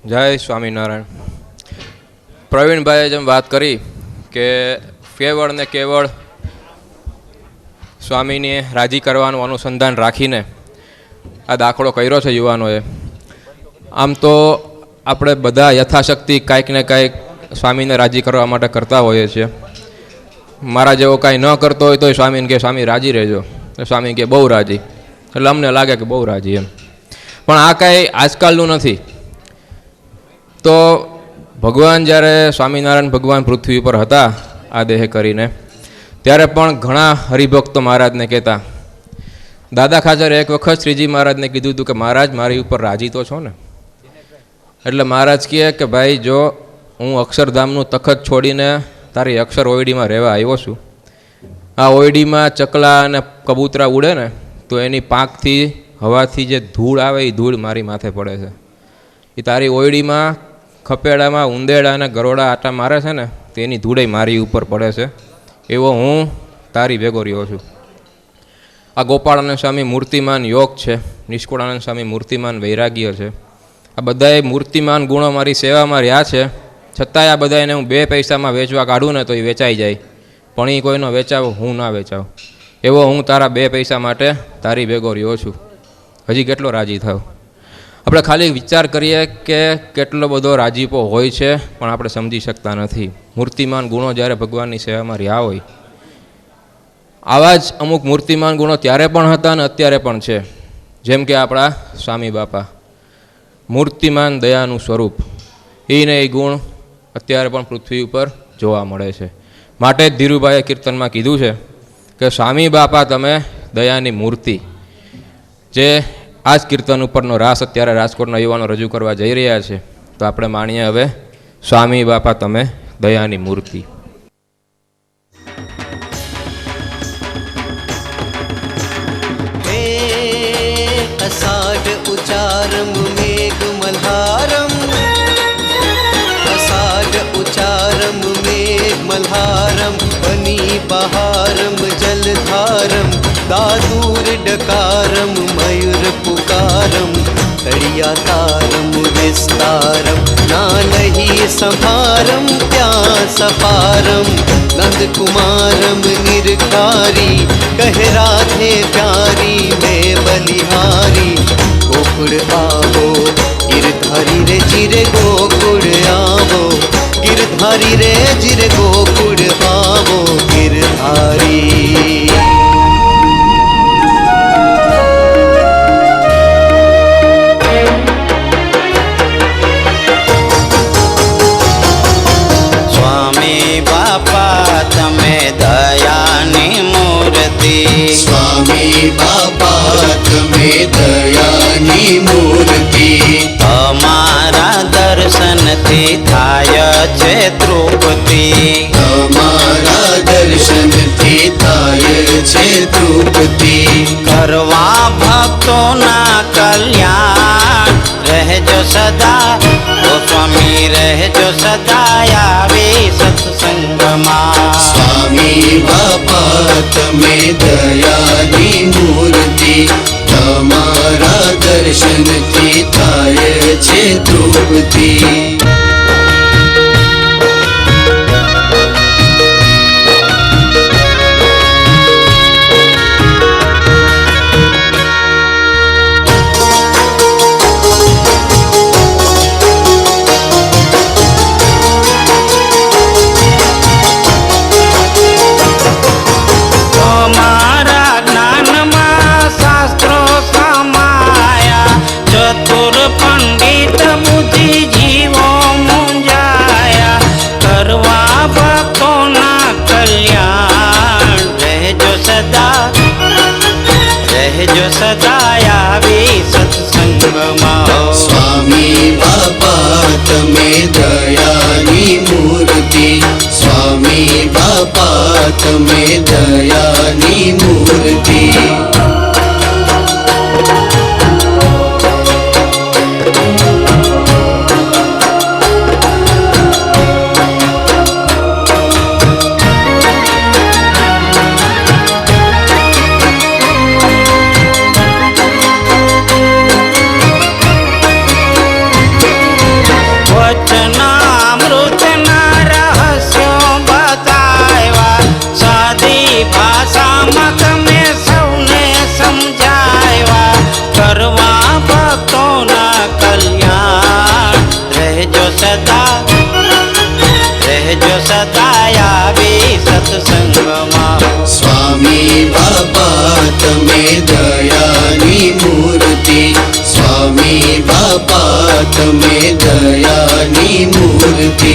જય સ્વામિનારાયણ. પ્રવીણભાઈએ જેમ વાત કરી કે કેવળ ને કેવળ સ્વામીને રાજી કરવાનું અનુસંધાન રાખીને આ દાખલો કર્યો છે યુવાનોએ. આમ તો આપણે બધા યથાશક્તિ કાંઈક ને કાંઈક સ્વામીને રાજી કરવા માટે કરતા હોઈએ છીએ. મારા જેવો કાંઈ ન કરતો હોય તો સ્વામીને કે સ્વામી રાજી રહેજો, સ્વામી કે બહુ રાજી, એટલે અમને લાગે કે બહુ રાજી એમ. પણ આ કાંઈ આજકાલનું નથી. તો ભગવાન જ્યારે સ્વામિનારાયણ ભગવાન પૃથ્વી ઉપર હતા આ દેહ કરીને, ત્યારે પણ ઘણા હરિભક્તો મહારાજને કહેતા. દાદા ખાચરે એક વખત શ્રીજી મહારાજને કીધું હતું કે મહારાજ મારી ઉપર રાજી તો છો ને? એટલે મહારાજ કહે કે ભાઈ જો હું અક્ષરધામનું તખત છોડીને તારી અક્ષર ઓયડીમાં રહેવા આવ્યો છું, આ ઓયડીમાં ચકલા અને કબૂતરા ઉડે ને તો એની પાંખથી હવાથી જે ધૂળ આવે એ ધૂળ મારી માથે પડે છે. એ તારી ઓયડીમાં ખપેડામાં ઉંદેડા અને ગરોડા આટા મારે છે ને તો એની ધૂળે મારી ઉપર પડે છે. એવો હું તારી ભેગો રહ્યો છું. આ ગોપાળાનંદ સ્વામી મૂર્તિમાન યોગ છે, નિષ્કુળાનંદ સ્વામી મૂર્તિમાન વૈરાગ્ય છે. આ બધાએ મૂર્તિમાન ગુણો મારી સેવામાં રહ્યા છે, છતાંય આ બધાને હું 2 પૈસામાં વેચવા કાઢું ને તો એ વેચાઈ જાય, પણ એ કોઈનો વેચાવ હું ના વેચાવ. એવો હું તારા 2 પૈસા માટે તારી ભેગો રહ્યો છું. હજી કેટલો રાજી થાવ. આપણે ખાલી વિચાર કરીએ કે કેટલો બધો રાજીપો હોય છે, પણ આપણે સમજી શકતા નથી. મૂર્તિમાન ગુણો જ્યારે ભગવાનની સેવામાં રહ્યા હોય, આવા જ અમુક મૂર્તિમાન ગુણો ત્યારે પણ હતા અને અત્યારે પણ છે. જેમ કે આપણા સ્વામી બાપા, મૂર્તિમાન દયાનું સ્વરૂપ. એને એ ગુણ અત્યારે પણ પૃથ્વી ઉપર જોવા મળે છે. માટે જ ધીરુભાઈએ કીર્તનમાં કીધું છે કે સ્વામી બાપા તમે દયાની મૂર્તિ. જે આ જ કીર્તન ઉપરનો રાસ અત્યારે રાજકોટના યુવાનો રજૂ કરવા જઈ રહ્યા છે. તો આપણે માણીએ હવે સ્વામી બાપા તમે દયાની મૂર્તિ. अषाढ़ उचारम मेघ मल्हारम, अषाढ़ उचारम मेघ मल्हारम, बनी बहारम जलधारम, दादूर डकारम मयूर पुकारम, तड़िया तारम विस्तारम, नानही संभारम त्या सपारम, नंद कुमारम निरकारी, कह राधे प्यारी मैं बलिहारी, गोकुड़ आवो गिरधारी रे जिरे गोकुड़ आवो, गिरधारी रे जिरे गोकुड़ आवो गिरधारी. તમે દયાની મૂર્તિ, સ્વામી બાપા તમે દયાની મૂર્તિ, તમારા દર્શનથી થાય છે તૃપ્તિ, તમારા દર્શનથી થાય છે તૃપ્તિ, કરવા ભક્તોના કલ્યાણ રહેજો સદા, ઓ સ્વામી રહેજો સદા આવી સત્સંગમાં. સ્વામી બાપા તમે દયાની મૂર્તિ, તમારા દર્શનથી થાય છે તૃપ્તિ. રહેજો સદા આવી સત્સંગમાં. સ્વામી બાપા તમે દયાની મૂર્તિ, સ્વામી બાપા તમે દયાની મૂર્તિ. બાપા તમે દયાની મૂર્તિ સ્વામી બાપા તમે દયાની મૂર્તિ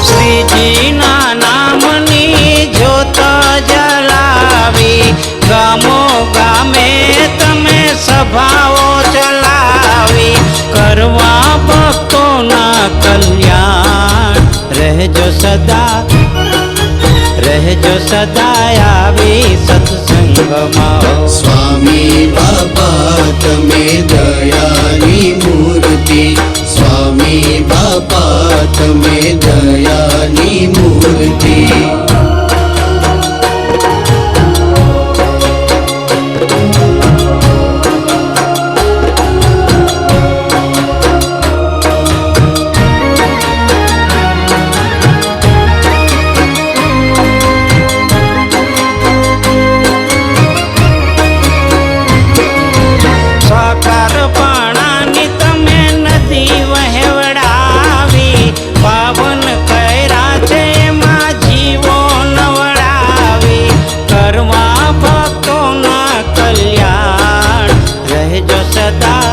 શ્રીજીના નામની જ્યોત જલાવી ગામો ગામે તમે સભાઓ ચલાવી કરવા ભક્તોના કલ્યાણ રહેજો સદા આવી સત્સંગમાં સ્વામી બાપા તમે દયાની મૂર્તિ સ્વામી બાપા તમે દયાની મૂર્તિ સાકાર પાણાની તમે નદી વહેવડાવી પાવન કર્યા છે એમાં જીવો નવડાવી કરવા ભક્તોના કલ્યાણ રહેજો સદા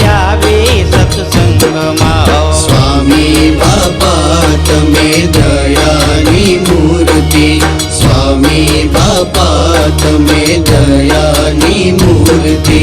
આવી સત્સંગમાં સ્વામી બાપા તમે દયાની મૂર્તિ સ્વામી બાપા તમે દયાની મૂર્તિ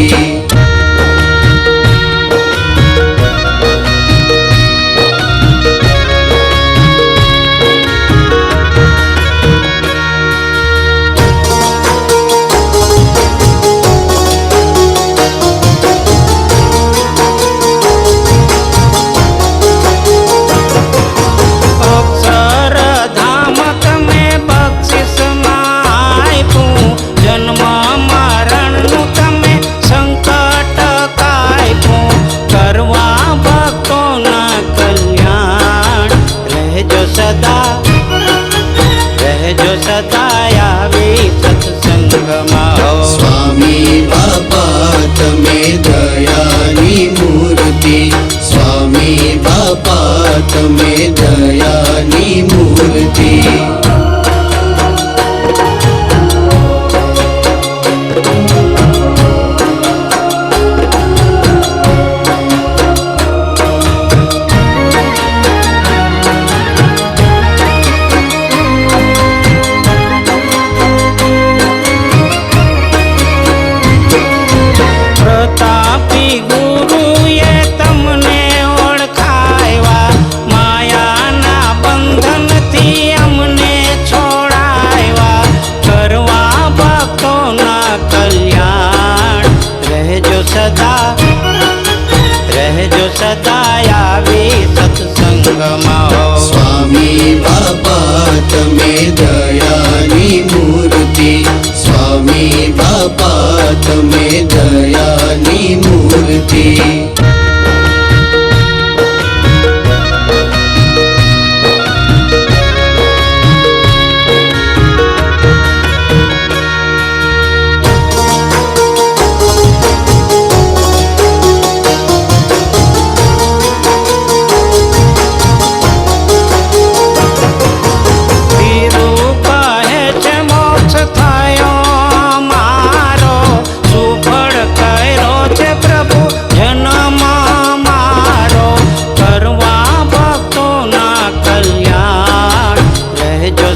અક્ષરધામ તમે બક્ષિસમાં આપ્યું જન્મ મરણનું તમે સંકટ કાપ્યું કરવા ભક્તોના કલ્યાણ રહેજો સદા આવી સત્સંગમાં સ્વામી બાપા તમે દયાની મૂર્તિ સ્વામી બાપા તમે દયાની મૂર્તિ પ્રતાપી ગુરુએ તમને ઓળખાવ્યા માયાના બંધનથી અમને છોડાવ્યા કરવા ભક્તોના કલ્યાણ રહેજો સદા આવી સત્સંગમાં સ્વામી બાપા તમે દયાની મૂર્તિ સ્વામી બાપા તમે દયાની મૂર્તિ વીરુ કહે છે મોક્ષ થયો મારો સુફળ કર્યો છે પ્રભુ જન્મ મારો કરવા ભક્તોના કલ્યાણ રહેજો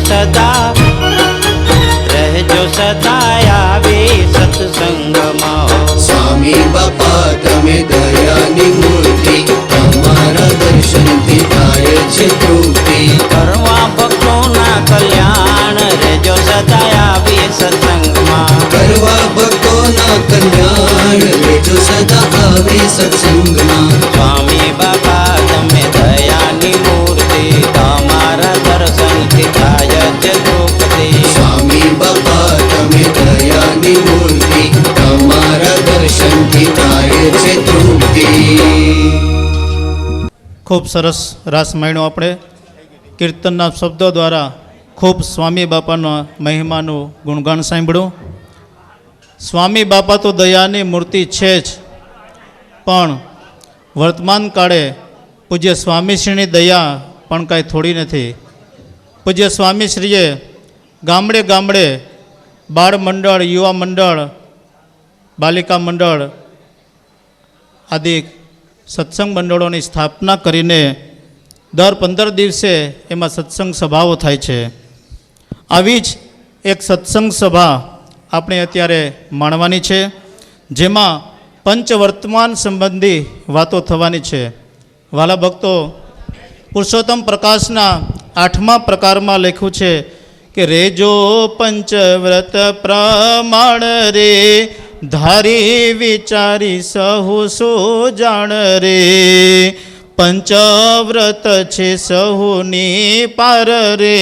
સદા આવી સત્સંગમાં સ્વામી બાપા તમે દયાની મૂર્તિ તમારા દર્શનથી થાય છે તૃપ્તિ કરવા ભક્તોના કલ્યાણ રહેજો સદા આવી સત્સંગમાં કરવા ભક્તોના કલ્યાણ રેજો સદા આવે સત્સંગમાં સ્વામી બાપા તમે દયાની મૂર્તિ તમારા દર્શનથી થાય છે તૃપ્તિ સ્વામી બાપા તમે દયાની મૂર્તિ તમારા દર્શનથી થાય છે તૃપ્તિ ખૂબ સરસ રાસ માણ્યો આપણે કીર્તનના શબ્દો દ્વારા ખૂબ સ્વામી બાપાના મહિમાનું ગુણગાન સાંભળ્યું. સ્વામી બાપા તો દયાની મૂર્તિ છે જ, પણ વર્તમાન કાળે પૂજ્ય સ્વામીશ્રીની દયા પણ કાંઈ થોડી નથી. પૂજ્ય સ્વામીશ્રીએ ગામડે ગામડે બાળ મંડળ, યુવા મંડળ, બાલિકા મંડળ આદિ સત્સંગ મંડળોની સ્થાપના કરીને દર 15 દિવસે એમાં સત્સંગ સભાઓ થાય છે. આવી જ એક સત્સંગ સભા આપણે અત્યારે માણવાની છે, જેમાં પંચવર્તમાન સંબંધી વાતો થવાની છે. વાલા ભક્તો, પુરુષોત્તમ પ્રકાશના 8મા પ્રકારમાં લખ્યું છે કે રેજો પંચવ્રત પ્રમાણ રે, ધારી વિચારી સહુ સુજાણ રે. પંચવ્રત છે સહુની પાર રે,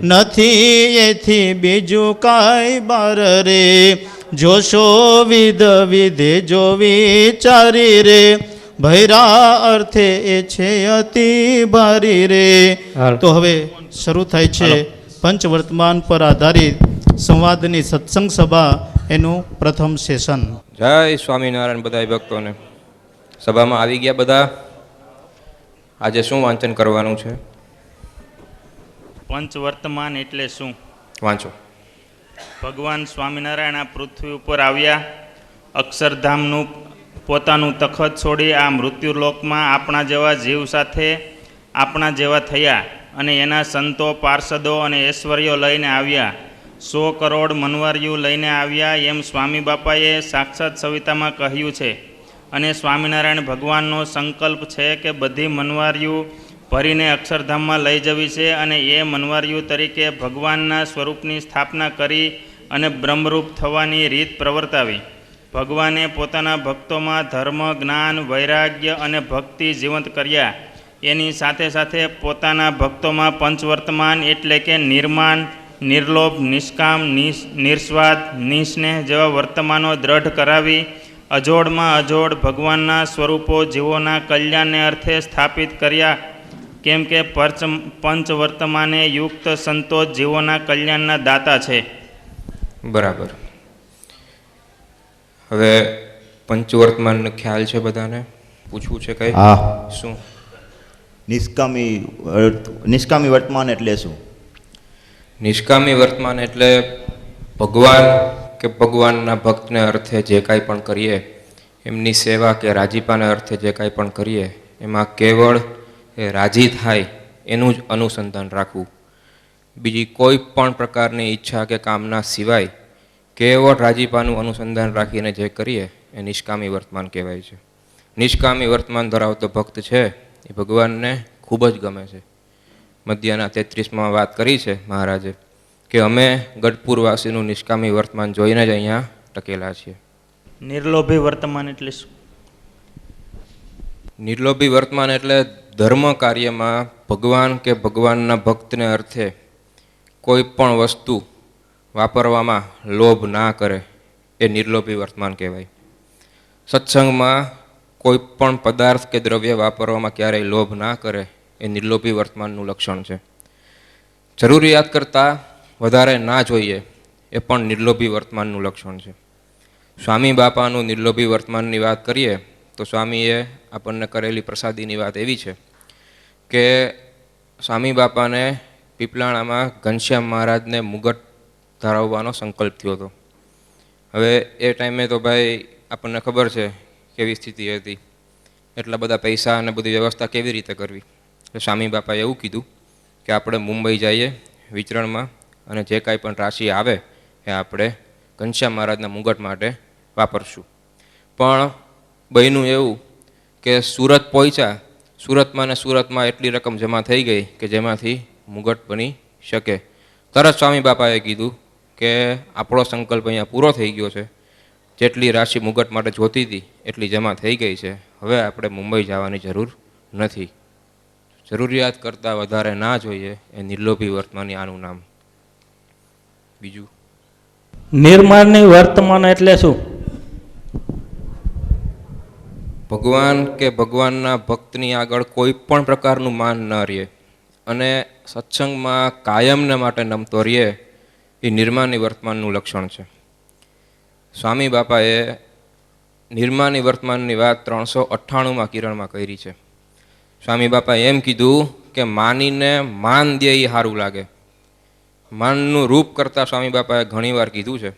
નથી એથી બીજું કાંઈ બાર રે. જોશો વિધ વિધે જો વિચારી રે, ભૈરા અર્થે એ છે અતિ ભારી રે. તો હવે શરૂ થાય છે પંચવર્તમાન પર આધારિત સંવાદની સત્સંગ સભા, એનું પ્રથમ સેશન. જય સ્વામિનારાયણ બધાય ભક્તોને. સભામાં આવી ગયા બધા. આજે શું વાંચન કરવાનું છે? પંચવર્તમાન એટલે શું? વાંચો. ભગવાન સ્વામિનારાયણ આ પૃથ્વી ઉપર આવ્યા, અક્ષરધામનું પોતાનું તખત છોડી આ મૃત્યુલોકમાં આપણા જેવા જીવ સાથે આપણા જેવા થયા અને એના સંતો, પાર્ષદો અને ઐશ્વર્યો લઈને આવ્યા. 100 કરોડ મનવારીઓ લઈને આવ્યા એમ સ્વામી બાપાએ સાક્ષાત સવિતામાં કહ્યું છે. અને સ્વામિનારાયણ ભગવાનનો સંકલ્પ છે કે બધી મનવારીઓ ભરીને અક્ષરધામમાં લઈ જવી છે અને એ મનવારીઓ તરીકે ભગવાનના સ્વરૂપની સ્થાપના કરી અને બ્રહ્મરૂપ થવાની રીત પ્રવર્તાવી. ભગવાને પોતાના ભક્તોમાં ધર્મ, જ્ઞાન, વૈરાગ્ય અને ભક્તિ જીવંત કર્યા. એની સાથે સાથે પોતાના ભક્તોમાં પંચવર્તમાન એટલે કે નિર્માણ, નિર્લોભ, નિષ્કામ, નિસ્વાર્થ, નિસ્નેહ જેવા વર્તમાનો દ્રઢ કરાવી અજોડમાં અજોડ ભગવાનના સ્વરૂપો જીવોના કલ્યાણને અર્થે સ્થાપિત કર્યા. કેમ કે પંચવર્તમાને યુક્ત સંતો જીવોના કલ્યાણના દાતા છે. બરાબર. હવે પંચવર્તમાનનો ખ્યાલ છે બધાને? પૂછવું છે કઈ? હા. શું? નિષ્કામી વર્તમાન એટલે શું? નિષ્કામી વર્તમાન એટલે ભગવાન કે ભગવાનના ભક્તને અર્થે જે કાંઈ પણ કરીએ, એમની સેવા કે રાજીપાને અર્થે જે કાંઈ પણ કરીએ, એમાં કેવળ એ રાજી થાય એનું જ અનુસંધાન રાખવું. બીજી કોઈ પણ પ્રકારની ઈચ્છા કે કામના સિવાય કેવળ રાજીપાનું અનુસંધાન રાખીને જે કરીએ એ નિષ્કામી વર્તમાન કહેવાય છે. નિષ્કામી વર્તમાન ધરાવતો ભક્ત છે એ ભગવાનને ખૂબ જ ગમે છે. મધ્યના 33માં વાત કરી છે મહારાજે કે અમે ગઢપુરવાસીનું નિષ્કામી વર્તમાન જોઈને જ અહીંયા ટકેલા છીએ. નિર્લોભી વર્તમાન એટલે શું? નિર્લોભી વર્તમાન એટલે ધર્મ કાર્યમાં ભગવાન કે ભગવાનના ભક્તને અર્થે કોઈ પણ વસ્તુ વાપરવામાં લોભ ના કરે એ નિર્લોભી વર્તમાન કહેવાય. સત્સંગમાં કોઈ પણ પદાર્થ કે દ્રવ્ય વાપરવામાં ક્યારેય લોભ ના કરે એ નિર્લોભી વર્તમાનનું લક્ષણ છે. જરૂરિયાત કરતાં વધારે ના જોઈએ એ પણ નિર્લોભી વર્તમાનનું લક્ષણ છે. સ્વામી બાપાનું નિર્લોભી વર્તમાનની વાત કરીએ તો સ્વામીએ આપણને કરેલી પ્રસાદીની વાત એવી છે કે સ્વામી બાપાને પીપલાણામાં ઘનશ્યામ મહારાજને મુગટ ધરાવવાનો સંકલ્પ થયો હતો. હવે એ ટાઈમે તો ભાઈ આપણને ખબર છે કેવી સ્થિતિ હતી, એટલા બધા પૈસા અને બધી વ્યવસ્થા કેવી રીતે કરવી. તો સ્વામી બાપાએ એવું કીધું કે આપણે મુંબઈ જઈએ વિચરણમાં અને જે કાંઈ પણ રાશિ આવે એ આપણે ઘનશ્યામ મહારાજના મુગટ માટે વાપરશું. પણ બન્યું એવું કે સુરત પહોંચ્યા, સુરતમાં એટલી રકમ જમા થઈ ગઈ કે જેમાંથી મુગટ બની શકે. તરત સ્વામી બાપાએ કીધું કે આપણો સંકલ્પ અહીંયા પૂરો થઈ ગયો છે, જેટલી રાશિ મુગટ માટે જોતી હતી એટલી જમા થઈ ગઈ છે, હવે આપણે મુંબઈ જવાની જરૂર નથી. જરૂરિયાત કરતાં વધારે ના જોઈએ એ નિર્લોભી વર્તમાની આનું નામ. બીજું નિર્માણની વર્તમાન એટલે શું? ભગવાન કે ભગવાનના ભક્તની આગળ કોઈ પણ પ્રકારનું માન ન રહે અને સત્સંગમાં કાયમને માટે નમતો રહે એ નિર્માની વર્તમાનનું લક્ષણ છે. સ્વામી બાપાએ નિર્માની વર્તમાનની વાત 398માં કિરણમાં કરી છે. સ્વામી બાપાએ એમ કીધું કે માનીને માન દે એ સારું લાગે. માનનું રૂપ કરતાં સ્વામી બાપાએ ઘણીવાર કીધું છે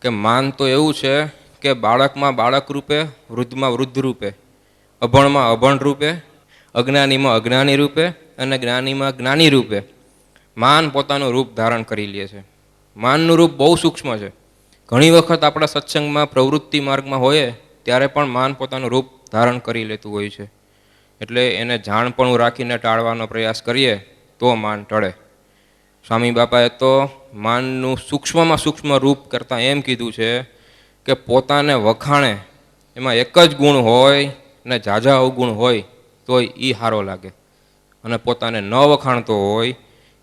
કે માન તો એવું છે કે બાળકમાં બાળક રૂપે, વૃદ્ધમાં વૃદ્ધ રૂપે, અભણમાં અભણ રૂપે, અજ્ઞાનીમાં અજ્ઞાની રૂપે અને જ્ઞાનીમાં જ્ઞાની રૂપે માન પોતાનું રૂપ ધારણ કરી લે છે. માનનું રૂપ બહુ સૂક્ષ્મ છે. ઘણી વખત આપણા સત્સંગમાં પ્રવૃત્તિ માર્ગમાં હોય ત્યારે પણ માન પોતાનું રૂપ ધારણ કરી લેતું હોય છે. એટલે એને જાણપણું રાખીને ટાળવાનો પ્રયાસ કરીએ તો માન ટળે. સ્વામી બાપાએ તો માનનું સૂક્ષ્મમાં સૂક્ષ્મ રૂપ કરતાં એમ કીધું છે કે પોતાને વખાણે એમાં એક જ ગુણ હોય ને ઝાઝા અવગુણ હોય તો એ સારો લાગે, અને પોતાને ન વખાણતો હોય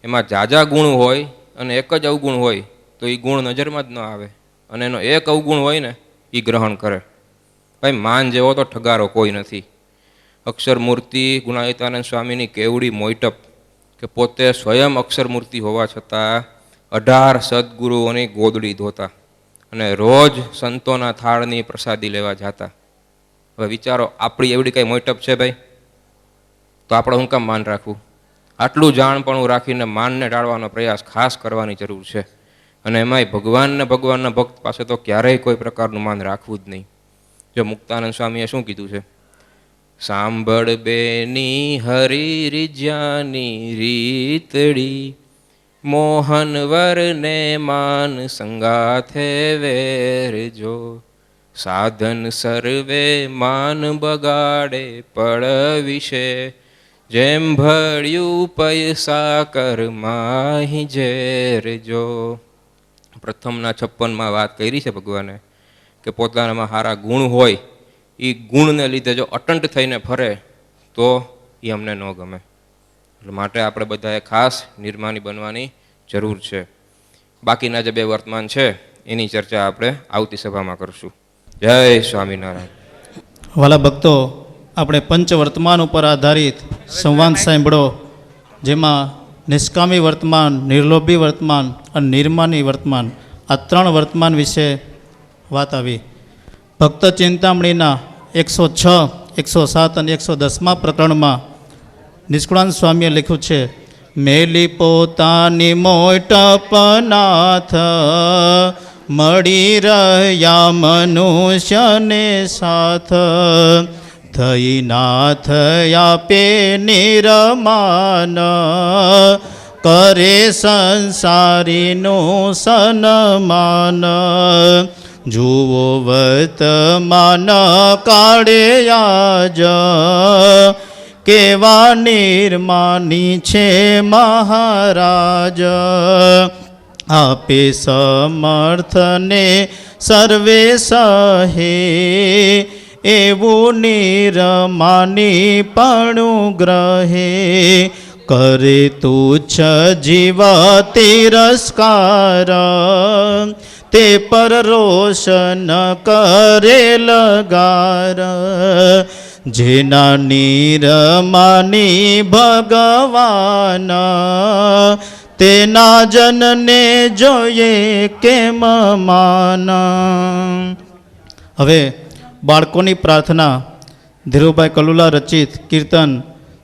એમાં ઝાઝા ગુણ હોય અને એક જ અવગુણ હોય તો એ ગુણ નજરમાં જ ન આવે, અને એનો એક અવગુણ હોય ને એ ગ્રહણ કરે. ભાઈ, માન જેવો તો ઠગારો કોઈ નથી. અક્ષરમૂર્તિ ગુણાતીતાનંદ સ્વામીની કેવડી મોઈટપ કે પોતે સ્વયં અક્ષરમૂર્તિ હોવા છતાં 18 સદગુરુઓની ગોદડી ધોતા અને રોજ સંતોના થાળની પ્રસાદી લેવા જતા. હવે વિચારો, આપણી એવડી કંઈ મોઈટપ છે ભાઈ? તો આપણે શું કામ માન રાખવું? આટલું જાણપણું રાખીને માનને ટાળવાનો પ્રયાસ ખાસ કરવાની જરૂર છે. અને એમાંય ભગવાનના ભક્ત પાસે તો ક્યારેય કોઈ પ્રકારનું માન રાખવું જ નહીં. જો મુક્તાનંદ સ્વામીએ શું કીધું છે? સાંભળ બેની હરી રીજ્યાની રીતડી, મોહન વરને માન સંગાથે વેરજો, સાધન સર્વે માન બગાડે પળ વિશે, જેમ ભળ્યું પૈસા કર માહી ઝેરજો. પ્રથમના 56માં વાત કરી છે ભગવાને કે પોતાનામાં સારા ગુણ હોય એ ગુણને લીધે જો અટંટ થઈને ફરે તો એ અમને ન ગમે. એટલે માટે આપણે બધાએ ખાસ નિર્માની બનવાની જરૂર છે. બાકીના જે 2 વર્તમાન છે એની ચર્ચા આપણે આવતી સભામાં કરશું. જય સ્વામિનારાયણ. વાલા ભક્તો, આપણે પંચવર્તમાન ઉપર આધારિત સંવાદ સાંભળો, જેમાં નિષ્કામી વર્તમાન, નિર્લોભી વર્તમાન અને નિર્માની વર્તમાન, આ 3 વર્તમાન વિશે વાત આવી. ભક્ત ચિંતામણીના 106, 107 અને 110માં પ્રકરણમાં નિષ્કુળાનંદ સ્વામીએ લખ્યું છે, મેલી પોતાની મોટપનાથ મળી રહ્યા મનુષ્યને સાથ, થઈ નાથ આપે નિરમાન, કરે સંસારીનું સન્માન. જુઓ વર્તમાન કાળે આજ, કેવા નિર્માની છે મહારાજ. આપે સમર્થને સર્વે સહે, એવું નિરમાની પણું ગ્રહે. કરે તુચ્છ જીવ તિરસ્કાર, તે પર રોશન કરે લગાર. જેના નિરમાની ભગવાન, તેના જનને જોઈએ કેમ માન. હવે બાળકોની પ્રાર્થના, ધીરુભાઈ કલુલા રચિત કીર્તન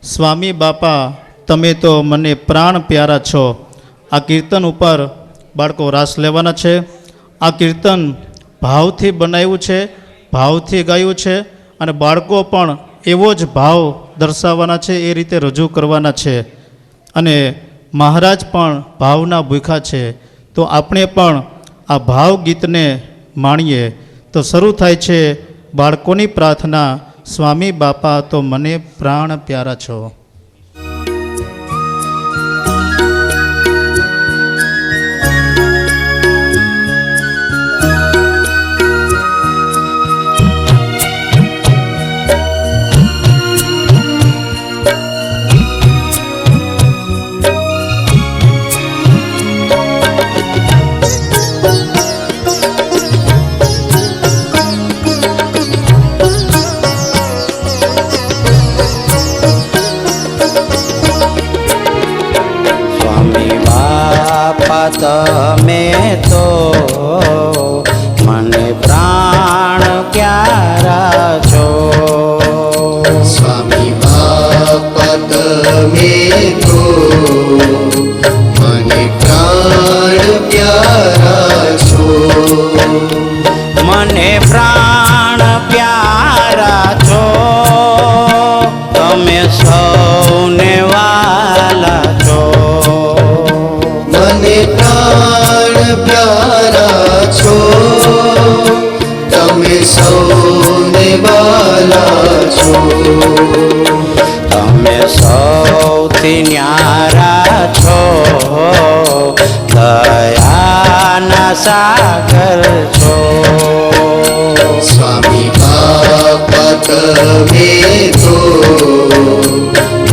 સ્વામી બાપા તમે તો મને પ્રાણ પ્યારા છો. આ કીર્તન ઉપર બાળકો રાસ લેવાના છે. આ કીર્તન ભાવથી બનાવ્યું છે, ભાવથી ગાયું છે, અને બાળકો પણ એવો જ ભાવ દર્શાવવાના છે, એ રીતે રજૂ કરવાના છે. અને મહારાજ પણ ભાવના ભૂખ્યા છે, તો આપણે પણ આ ભાવ ગીતને માણીએ. તો શરૂ થાય છે બાળકોની પ્રાર્થના, સ્વામી બાપા તો મને પ્રાણ પ્યારા છો. તમે તો મને પ્રાણ પ્યારા છો. સ્વામી બાપા તમે તો મને પ્રાણ પ્યારા છો. મને પ્રાણ પ્યારા છો. તમે સૌને વાલા છો. મને પ્રાણ પ્યારા છો. તમે સૌને વાલા છો. તમે સૌથી ન્યારા છો. દયાના સાગર છો. સ્વામી બાપા તમે તો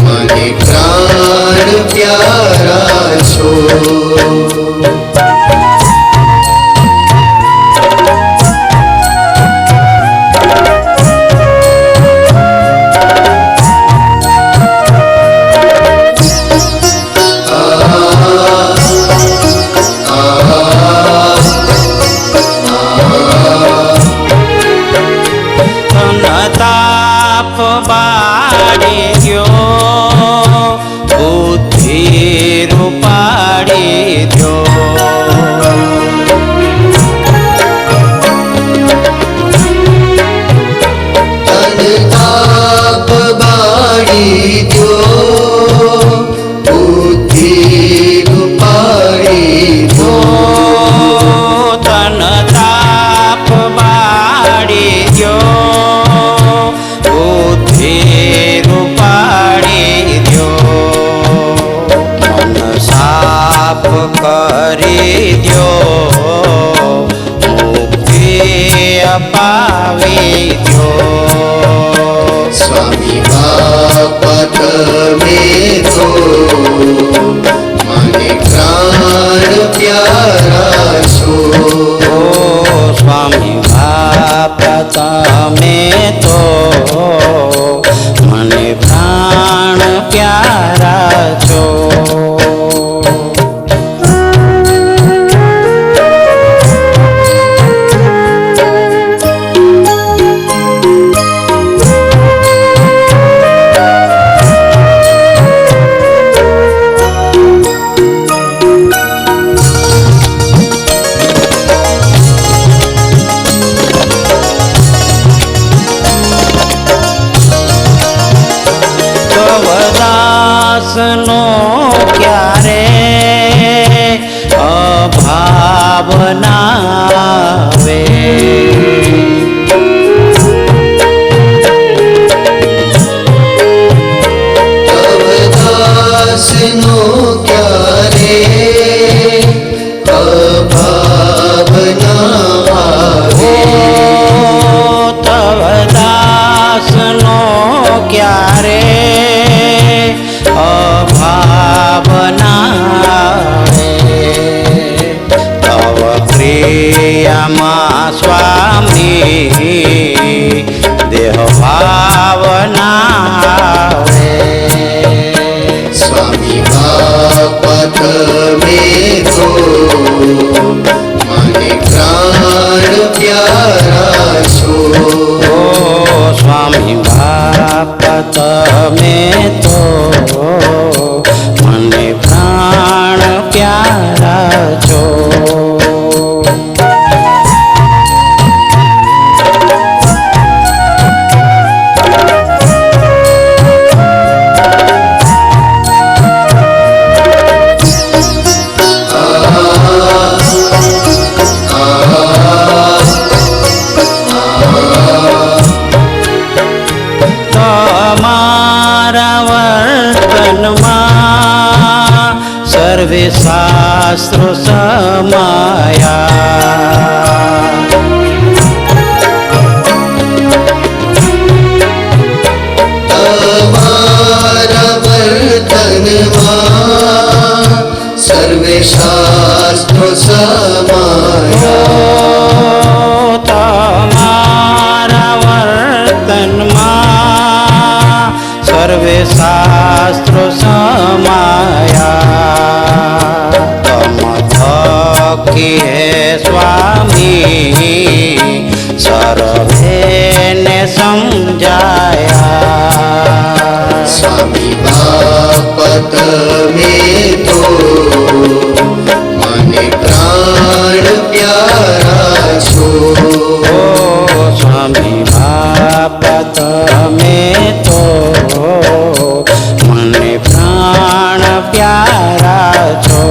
મને પ્રાણ પ્યારા છો. તાપ બાળી ગયો બુદ્ધિ રૂપાડી ગયો. તાપ બાળી દ્યો બુદ્ધિ રૂપાડી દ્યો. તન તાપ બાળી ગયો બુદ્ધિ રૂપાડી ગયો. મન સાફ કરી દ્યો મુક્તિ અપાવી દ્યો. સ્વામી બાપા તમે તો મને પ્રાણ પ્યારા છો. ઓ સ્વામી બાપા તમે તો મને પ્રાણ પ્યારા છો. કવદાસનો ક્યારે અભાવ ના આવે. કવદાસનો ક્યારે અભાવ ના આવે. તવ દાસનો ક્યારે અભાવ ના આવે. તવ પ્રિયમાં સ્વામી દેહ ભાવ ના આવે. સ્વામી બાપા તમે તો મને પ્રાણ પ્યારા છો. ઓ સ્વામી બાપા તમે તો મને પ્રાણ પ્યારા છો. તમારા વર્તનમાં સર્વે શાસ્ત્રો સમાયા. તમારા વર્તનમાં સર્વે શાસ્ત્રો સમાયા. તમારા વર્તનમાં સર્વે શાસ્ત્રો સમાયા. તમ किए स्वामी सर्वेने समझाया स्वामी बापत में तो મને પ્રાણ પ્યારા છો ओ स्वामी बाप તમે તો મને પ્રાણ પ્યારા છો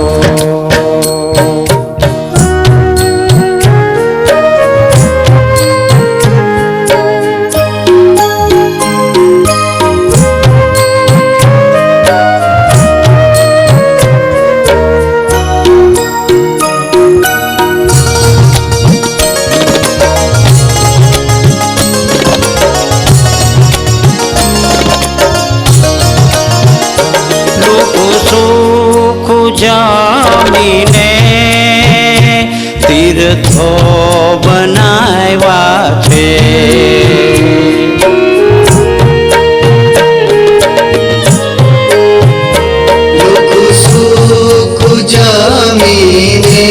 જમીને તીર્થો બનાવ્યા છે લોકો સુખ જમીને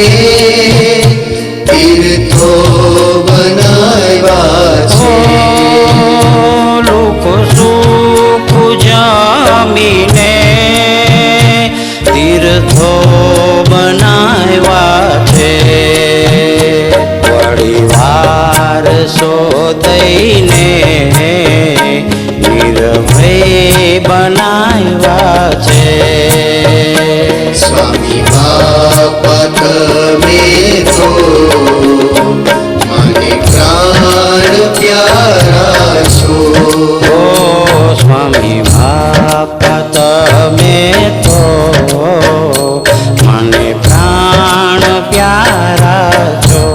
તીર્થો બનાવ્યા છે લોકો સુખ જમીને તીર્થો બનાવ્યા છે પરિવાર દઈને નિર્ભય બનાવ્યા છે સ્વામી બાપત મેં તો મને પ્રાણ પ્યારા છો ઓ સ્વામી બાપ તમે તો મને પ્રાણ પ્યારા છો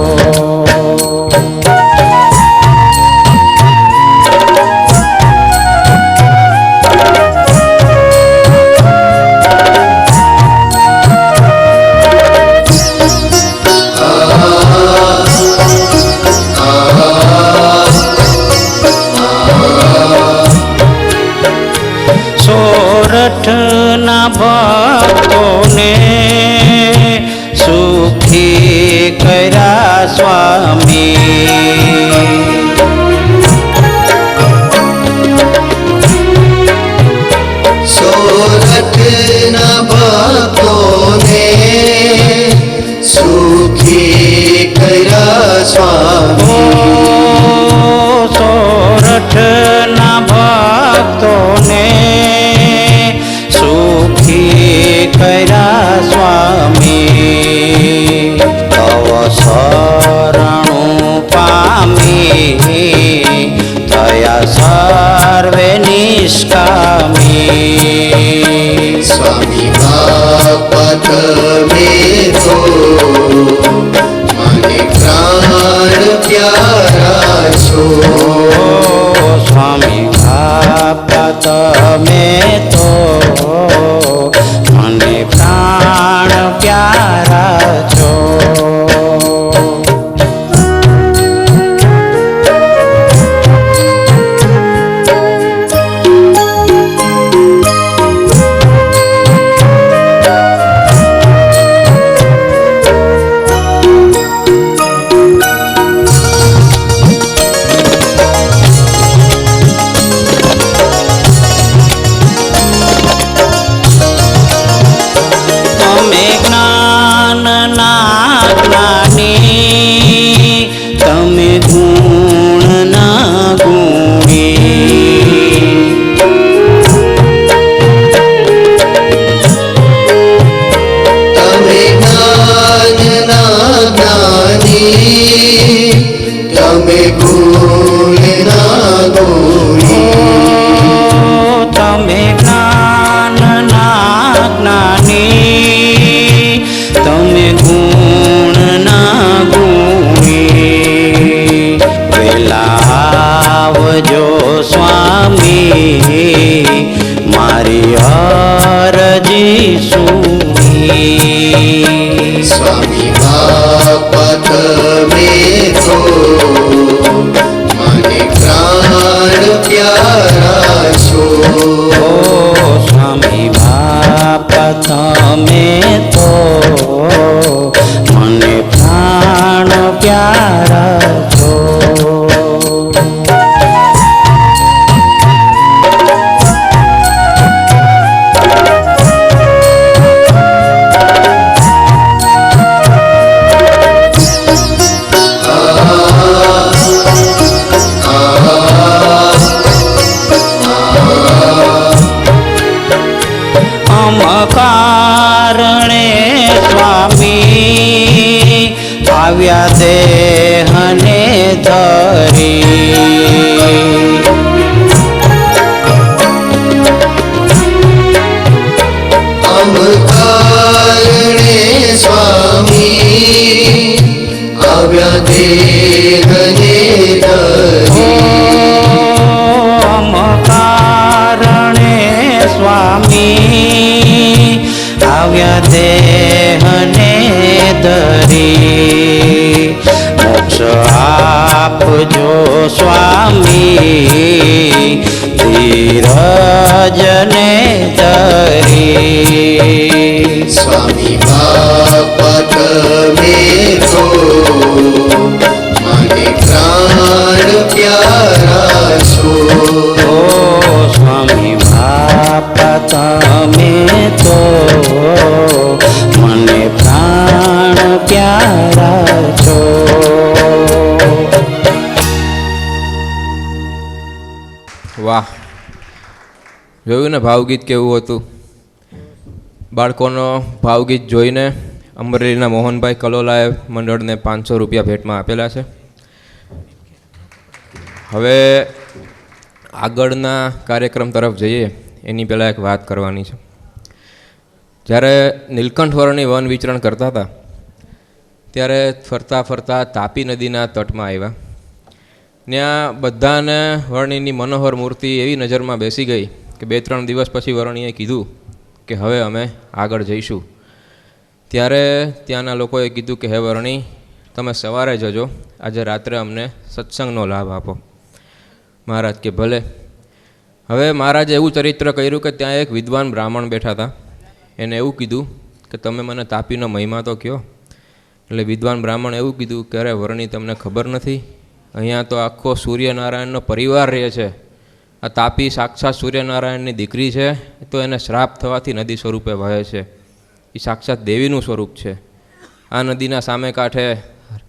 સોરઠના ભક્તોને સુખી કર્યા સ્વામી સોરઠના ભક્તોને સુખી કર્યા સ્વામી સોરઠના ભક્તોને સુખી કર્યા સ્વામી તવ શરણું પામી થયા સર્વે નિષ્કામી સ્વામી બાપત મેં તો મને પ્રાણ પ્યારા છો સ્વામી બાપ તમે તો મને પ્રાણ પ્યારા છો તમે જ્ઞાનના જ્ઞાની તમે ગુણના ગુણી તમે જ્ઞાનના જ્ઞાની તમે ગુણના ગુણી તમે જ્ઞાનના જ્ઞાની તમે ગુણના ગુણી વેલા આવજો સ્વામી મારી અરજી સુની સ્વામી બાપત મેં તો પ્યારા છો. કારણે સ્વામી આવ્યા દેહને ધરી. કારણે સ્વામી આવ્યા દેહને ધરી. કારણે સ્વામી આવ્યા દેહને ધરી. મોક્ષ આપજો સ્વામી ધીરજને ધરી. સ્વામી બાપા તમે તો મને પ્રાણ પ્યારા છો. ઓ સ્વામી બાપા તમે તો મને પ્રાણ પ્યારા છો. વાહ, જોયું ને ભાવગીત કેવું હતું. બાળકોનો ભાવગીત જોઈને અમરેલીના મોહનભાઈ કલોલાએ મંડળને 500 રૂપિયા ભેટમાં આપેલા છે. હવે આગળના કાર્યક્રમ તરફ જઈએ એની પહેલાં એક વાત કરવાની છે. જ્યારે નીલકંઠવર્ણી વન વિચરણ કરતા હતા ત્યારે ફરતા ફરતા તાપી નદીના તટમાં આવ્યા. ત્યાં બધાને વર્ણિની મનોહર મૂર્તિ એવી નજરમાં બેસી ગઈ કે 2-3 દિવસ પછી વર્ણિએ કીધું કે હવે અમે આગળ જઈશું. ત્યારે ત્યાંના લોકોએ કીધું કે હે વર્ણી, તમે સવારે જજો, આજે રાત્રે અમને સત્સંગનો લાભ આપો. મહારાજ કે ભલે. હવે મહારાજે એવું ચરિત્ર કર્યું કે ત્યાં એક વિદ્વાન બ્રાહ્મણ બેઠા હતા. એને એવું કીધું કે તમે મને તાપીનો મહિમા તો કહો. એટલે વિદ્વાન બ્રાહ્મણ એવું કીધું કે અરે વર્ણી, તમને ખબર નથી, અહીંયા તો આખો સૂર્યનારાયણનો પરિવાર રહે છે. આ તાપી સાક્ષાત સૂર્યનારાયણની દીકરી છે, તો એને શ્રાપ થવાથી નદી સ્વરૂપે વહે છે. એ સાક્ષાત દેવીનું સ્વરૂપ છે. આ નદીના સામે કાંઠે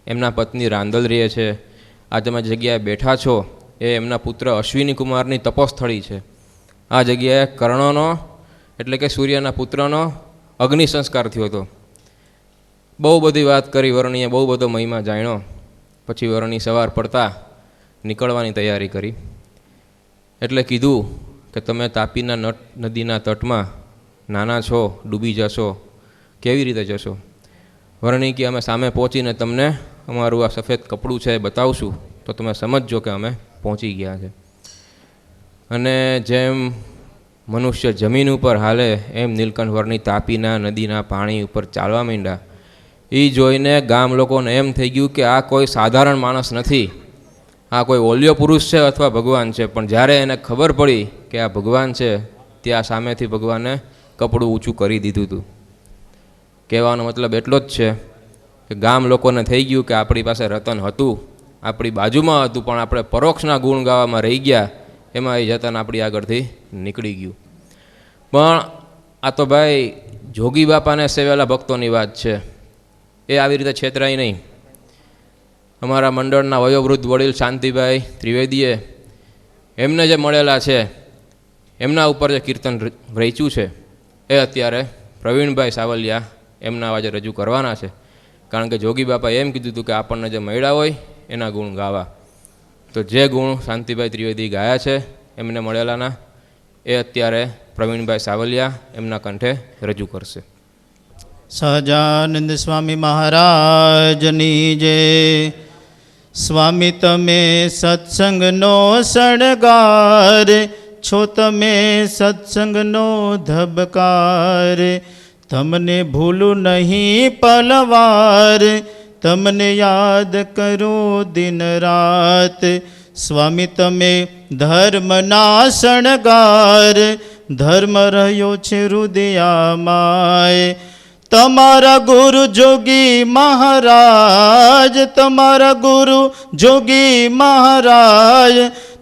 એમના પત્ની રાંદલ રહે છે. આ તમે જગ્યાએ બેઠા છો એ એમના પુત્ર અશ્વિની કુમારની તપોસ્થળી છે. આ જગ્યાએ કર્ણનો એટલે કે સૂર્યના પુત્રનો અગ્નિ સંસ્કાર થયો હતો. બહુ બધી વાત કરી વર્ણીએ, બહુ બધો મહિમા જાણ્યો. પછી વર્ણી સવાર પડતા નીકળવાની તૈયારી કરી. એટલે કીધું કે તમે તાપીના નદીના તટમાં નાના છો, ડૂબી જશો, કેવી રીતે જશો? વર્ણી કે અમે સામે પહોંચીને તમને અમારું આ સફેદ કપડું છે એ બતાવશું તો તમે સમજજો કે અમે પહોંચી ગયા છે. અને જેમ મનુષ્ય જમીન ઉપર હાલે એમ નીલકંઠવર્ણી તાપીના નદીના પાણી ઉપર ચાલવા માંડ્યા. એ જોઈને ગામ લોકોને એમ થઈ ગયું કે આ કોઈ સાધારણ માણસ નથી, આ કોઈ ઓલિયો પુરુષ છે અથવા ભગવાન છે. પણ જ્યારે એને ખબર પડી કે આ ભગવાન છે, ત્યાં સામેથી ભગવાને કપડું ઊંચું કરી દીધું હતું. કહેવાનો મતલબ એટલો જ છે કે ગામ લોકોને થઈ ગયું કે આપણી પાસે રતન હતું, આપણી બાજુમાં હતું, પણ આપણે પરોક્ષના ગુણ ગાવામાં રહી ગયા, એમાં એ જતન આપણી આગળથી નીકળી ગયું. પણ આ તો ભાઈ જોગી બાપાને સેવેલા ભક્તોની વાત છે, એ આવી રીતે છેતરાય નહીં. અમારા મંડળના વયોવૃદ્ધ વડીલ શાંતિભાઈ ત્રિવેદીએ એમને જે મળેલા છે એમના ઉપર જે કીર્તન રચ્યું છે એ અત્યારે પ્રવીણભાઈ સાવલિયા એમના અવાજે રજૂ કરવાના છે. કારણ કે જોગી બાપાએ એમ કીધું હતું કે આપણને જે મળ્યા હોય એના ગુણ ગાવા. તો જે ગુણ શાંતિભાઈ ત્રિવેદી ગાયા છે એમને મળેલાના, એ અત્યારે પ્રવીણભાઈ સાવલિયા એમના કંઠે રજૂ કરશે. સહજાનંદ સ્વામી મહારાજની જય. સ્વામી તમે સત્સંગનો શણગાર છો, તમે સત્સંગનો ધબકાર. તમને ભૂલું નહીં પલવાર, તમને યાદ કરો દિન રાત. સ્વામી તમે ધર્મના શણગાર, ધર્મ રહ્યો છે હૃદયમાં. તમારા ગુરુ જોગી મહારાજ મહારાજ તમારા ગુરુ જોગી મહારાજ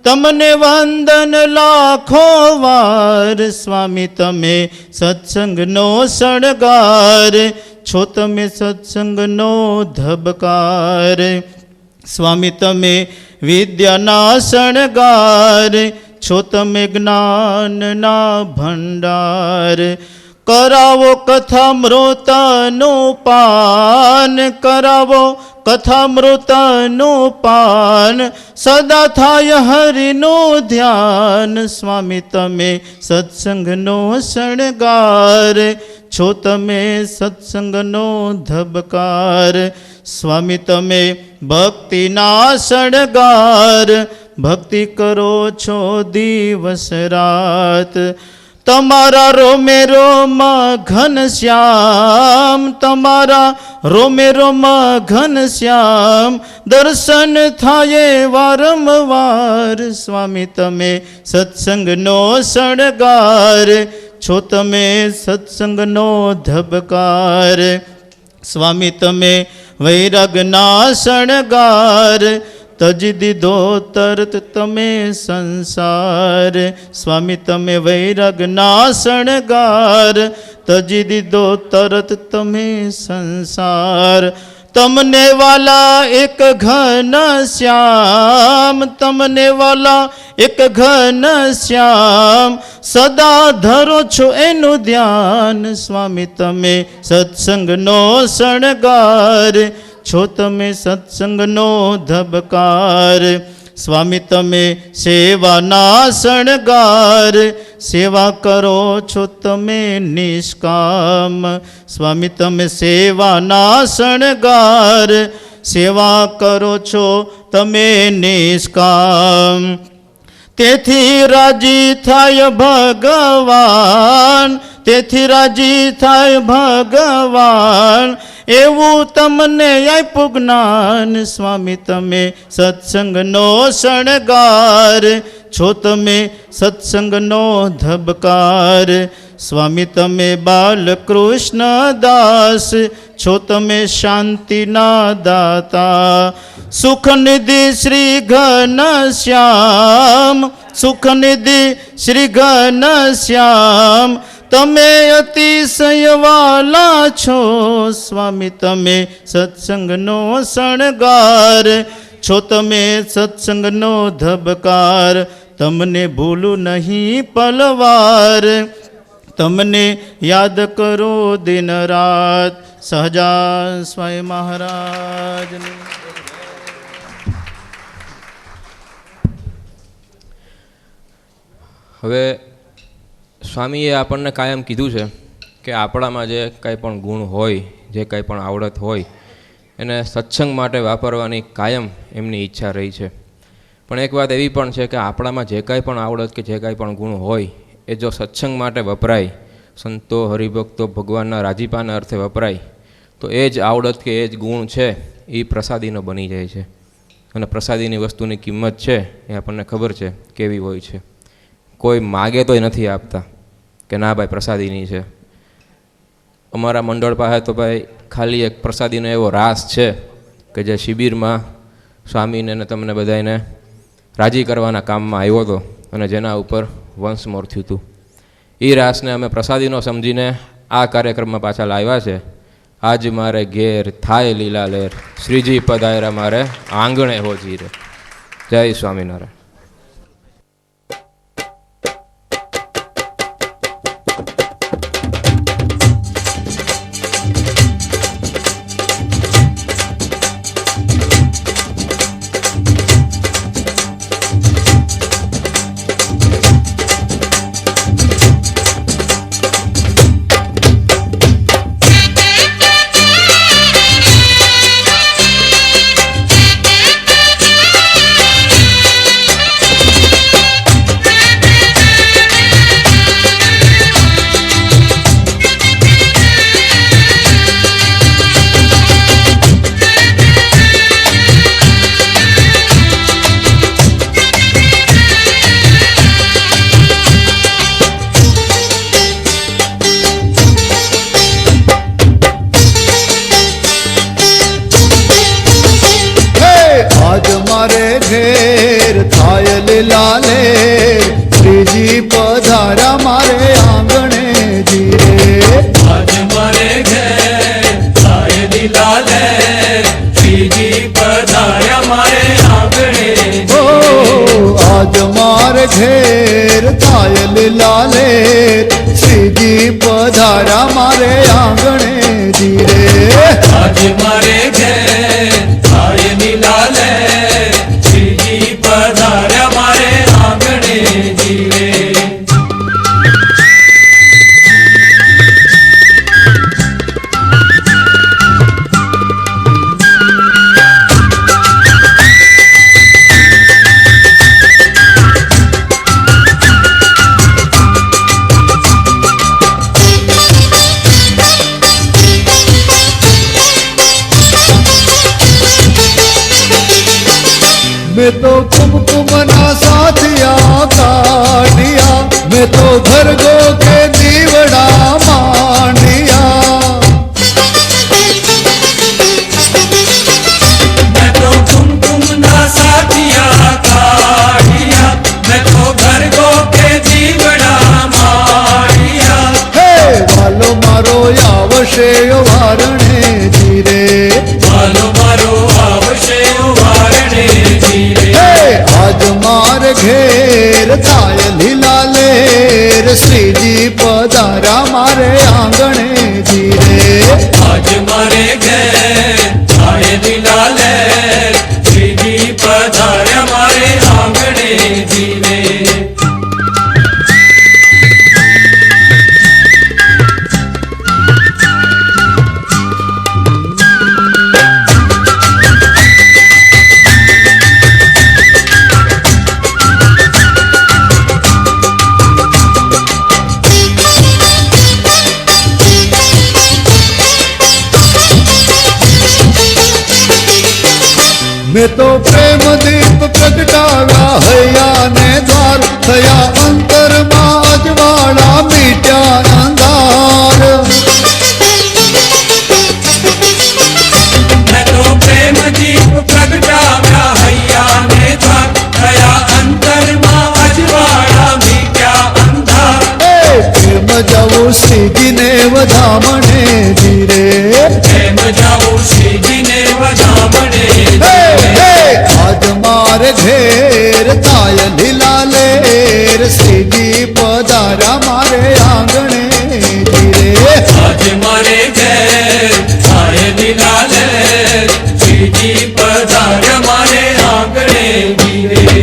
તમને વંદન લાખો વાર. સ્વામી તમે સત્સંગનો શણગાર છો, તમે સત્સંગનો ધબકાર. સ્વામી તમે વિદ્યાના શણગાર છો, તમે જ્ઞાનના ભંડાર. કરાવો કથામૃતનું પાન, કરાવો કથામૃતનું પાન, સદા થાય હરિનું ધ્યાન. સ્વામી તમે સત્સંગનો શણગાર છો, તમે સત્સંગનો ધબકાર. સ્વામી તમે ભક્તિના શણગાર, ભક્તિ કરો છો દિવસ રાત. તમારા રોમે રોમ ઘન શ્યામ, તમારા રોમે રોમ ઘન શ્યામ, દર્શન થાય વારંવાર. સ્વામી તમે સત્સંગનો શણગાર છો, તમે સત્સંગનો ધબકાર. સ્વામી તમે વૈરાગના શણગાર, તજી દીધો તરત તમે સંસાર. સ્વામી તમે વૈરાગના શણગાર, તજી દીધો તરત તમે સંસાર. તમને વાલા એક ઘન શ્યામ, તમને વાલા એક ઘન શ્યામ, સદા ધરો છો એનું ધ્યાન. સ્વામી તમે સત્સંગનો શણગાર છો, તમે સત્સંગનો ધબકાર. સ્વામી તમે સેવાના શણગાર, સેવા કરો છો તમે નિષ્કામ. સ્વામી તમે સેવાના શણગાર, સેવા કરો છો તમે નિષ્કામ. તેથી રાજી થાય ભગવાન, તેથી રાજી થાય ભગવાન, એવું તમને આપ્યું જ્ઞાન. સ્વામી તમે સત્સંગનો શણગાર છો, તમે સત્સંગનો ધબકાર. સ્વામી તમે બાલકૃષ્ણ દાસ છો, તમે શાંતિના દાતા. સુખનિધિ શ્રી ઘન શ્યામ, સુખનિધિ શ્રી ઘન શ્યામ, તમે અતિશય વાલા છો. સ્વામી તમે સત્સંગનો શણગાર છો, તમે સત્સંગનો ધબકાર. તમને ભૂલું નહીં પલવાર, તમને યાદ કરો દિન રાત. સહજાન સ્વામી મહારાજની. હવે સ્વામીએ આપણને કાયમ કીધું છે કે આપણામાં જે કંઈ પણ ગુણ હોય, જે કંઈ પણ આવડત હોય, એને સત્સંગ માટે વાપરવાની કાયમ એમની ઈચ્છા રહી છે. પણ એક વાત એવી પણ છે કે આપણામાં જે કાંઈ પણ આવડત કે જે કાંઈ પણ ગુણ હોય એ જો સત્સંગ માટે વપરાય, સંતો હરિભક્તો ભગવાનના રાજીપાના અર્થે વપરાય, તો એ જ આવડત કે એ જ ગુણ છે એ પ્રસાદીનો બની જાય છે. અને પ્રસાદીની વસ્તુની કિંમત છે એ આપણને ખબર છે કેવી હોય છે. કોઈ માગે તોય નથી આપતા કે ના ભાઈ પ્રસાદીની છે. અમારા મંડળ પાસે તો ભાઈ ખાલી એક પ્રસાદીનો એવો રાસ છે કે જે શિબિરમાં સ્વામીને ને તમને બધાને રાજી કરવાના કામમાં આવ્યો હતો અને જેના ઉપર વંશમોર થયું હતું. એ રાસને અમે પ્રસાદીનો સમજીને આ કાર્યક્રમમાં પાછા લાવ્યા છે. આજ મારે ઘેર થાય લીલા લેર, શ્રીજી પધાર્યા મારે આંગણે હોજી રે. જય સ્વામિનારાયણ. આજ મારે ઘેર થાય લીલા લેર શ્રીજી પધાર્યા મારે આંગણે જીરે આજ મારે ઘેર થાય લીલા લેર શ્રીજી પધાર્યા મારે આંગણે ઓ આજ મારે ઘેર થાય લીલા લેર શ્રીજી પધાર્યા મારે આંગણે જીરે આજ મારે ઘેર થાય લીલા લેર શ્રીજી પધાર્યા મારે આંગણે જીવે मैं तो कुमकुमना साथिया काटिया मैं तो घर गो के दीवड़ा मांडिया मैं तो कुमकुमना साथिया काढ़िया मैं तो घर गो के जीवड़ा मारिया हे वालो मारो आवशे वारणे धीरे वालो मारो आवशे वारणे जीरे हे आज मार घेर थाय લીલા લેર શ્રીજી પધારા મારે આંગણે ધીરે आज मारे घेर थाय લીલા લેર શ્રીજી પધાર્યા મારે આંગણે જીવે મેં તો પ્રેમ દીપ પ્રગટાવ્યા હૈયા ને દ્વાર થયા અંતરમાં અજવાળા મીટ્યા અંધાર मैं तो प्रेम दीप प्रगटाव्या हैया ने द्वार थया अंतर में अजवाड़ा मीट्या अंधार એ પ્રેમ જવું શ્રીજીને વધામણે ધીરે प्रेम जाऊं श्रीजी ने वजामणे હે હે આજ મારે ઘેર થાય લીલા લેર શ્રીજી પધારા મારે આંગણે ધીરે आज मारे घेर थाय लीला लेर श्रीजी पधार्या मारे आंगणे जीरे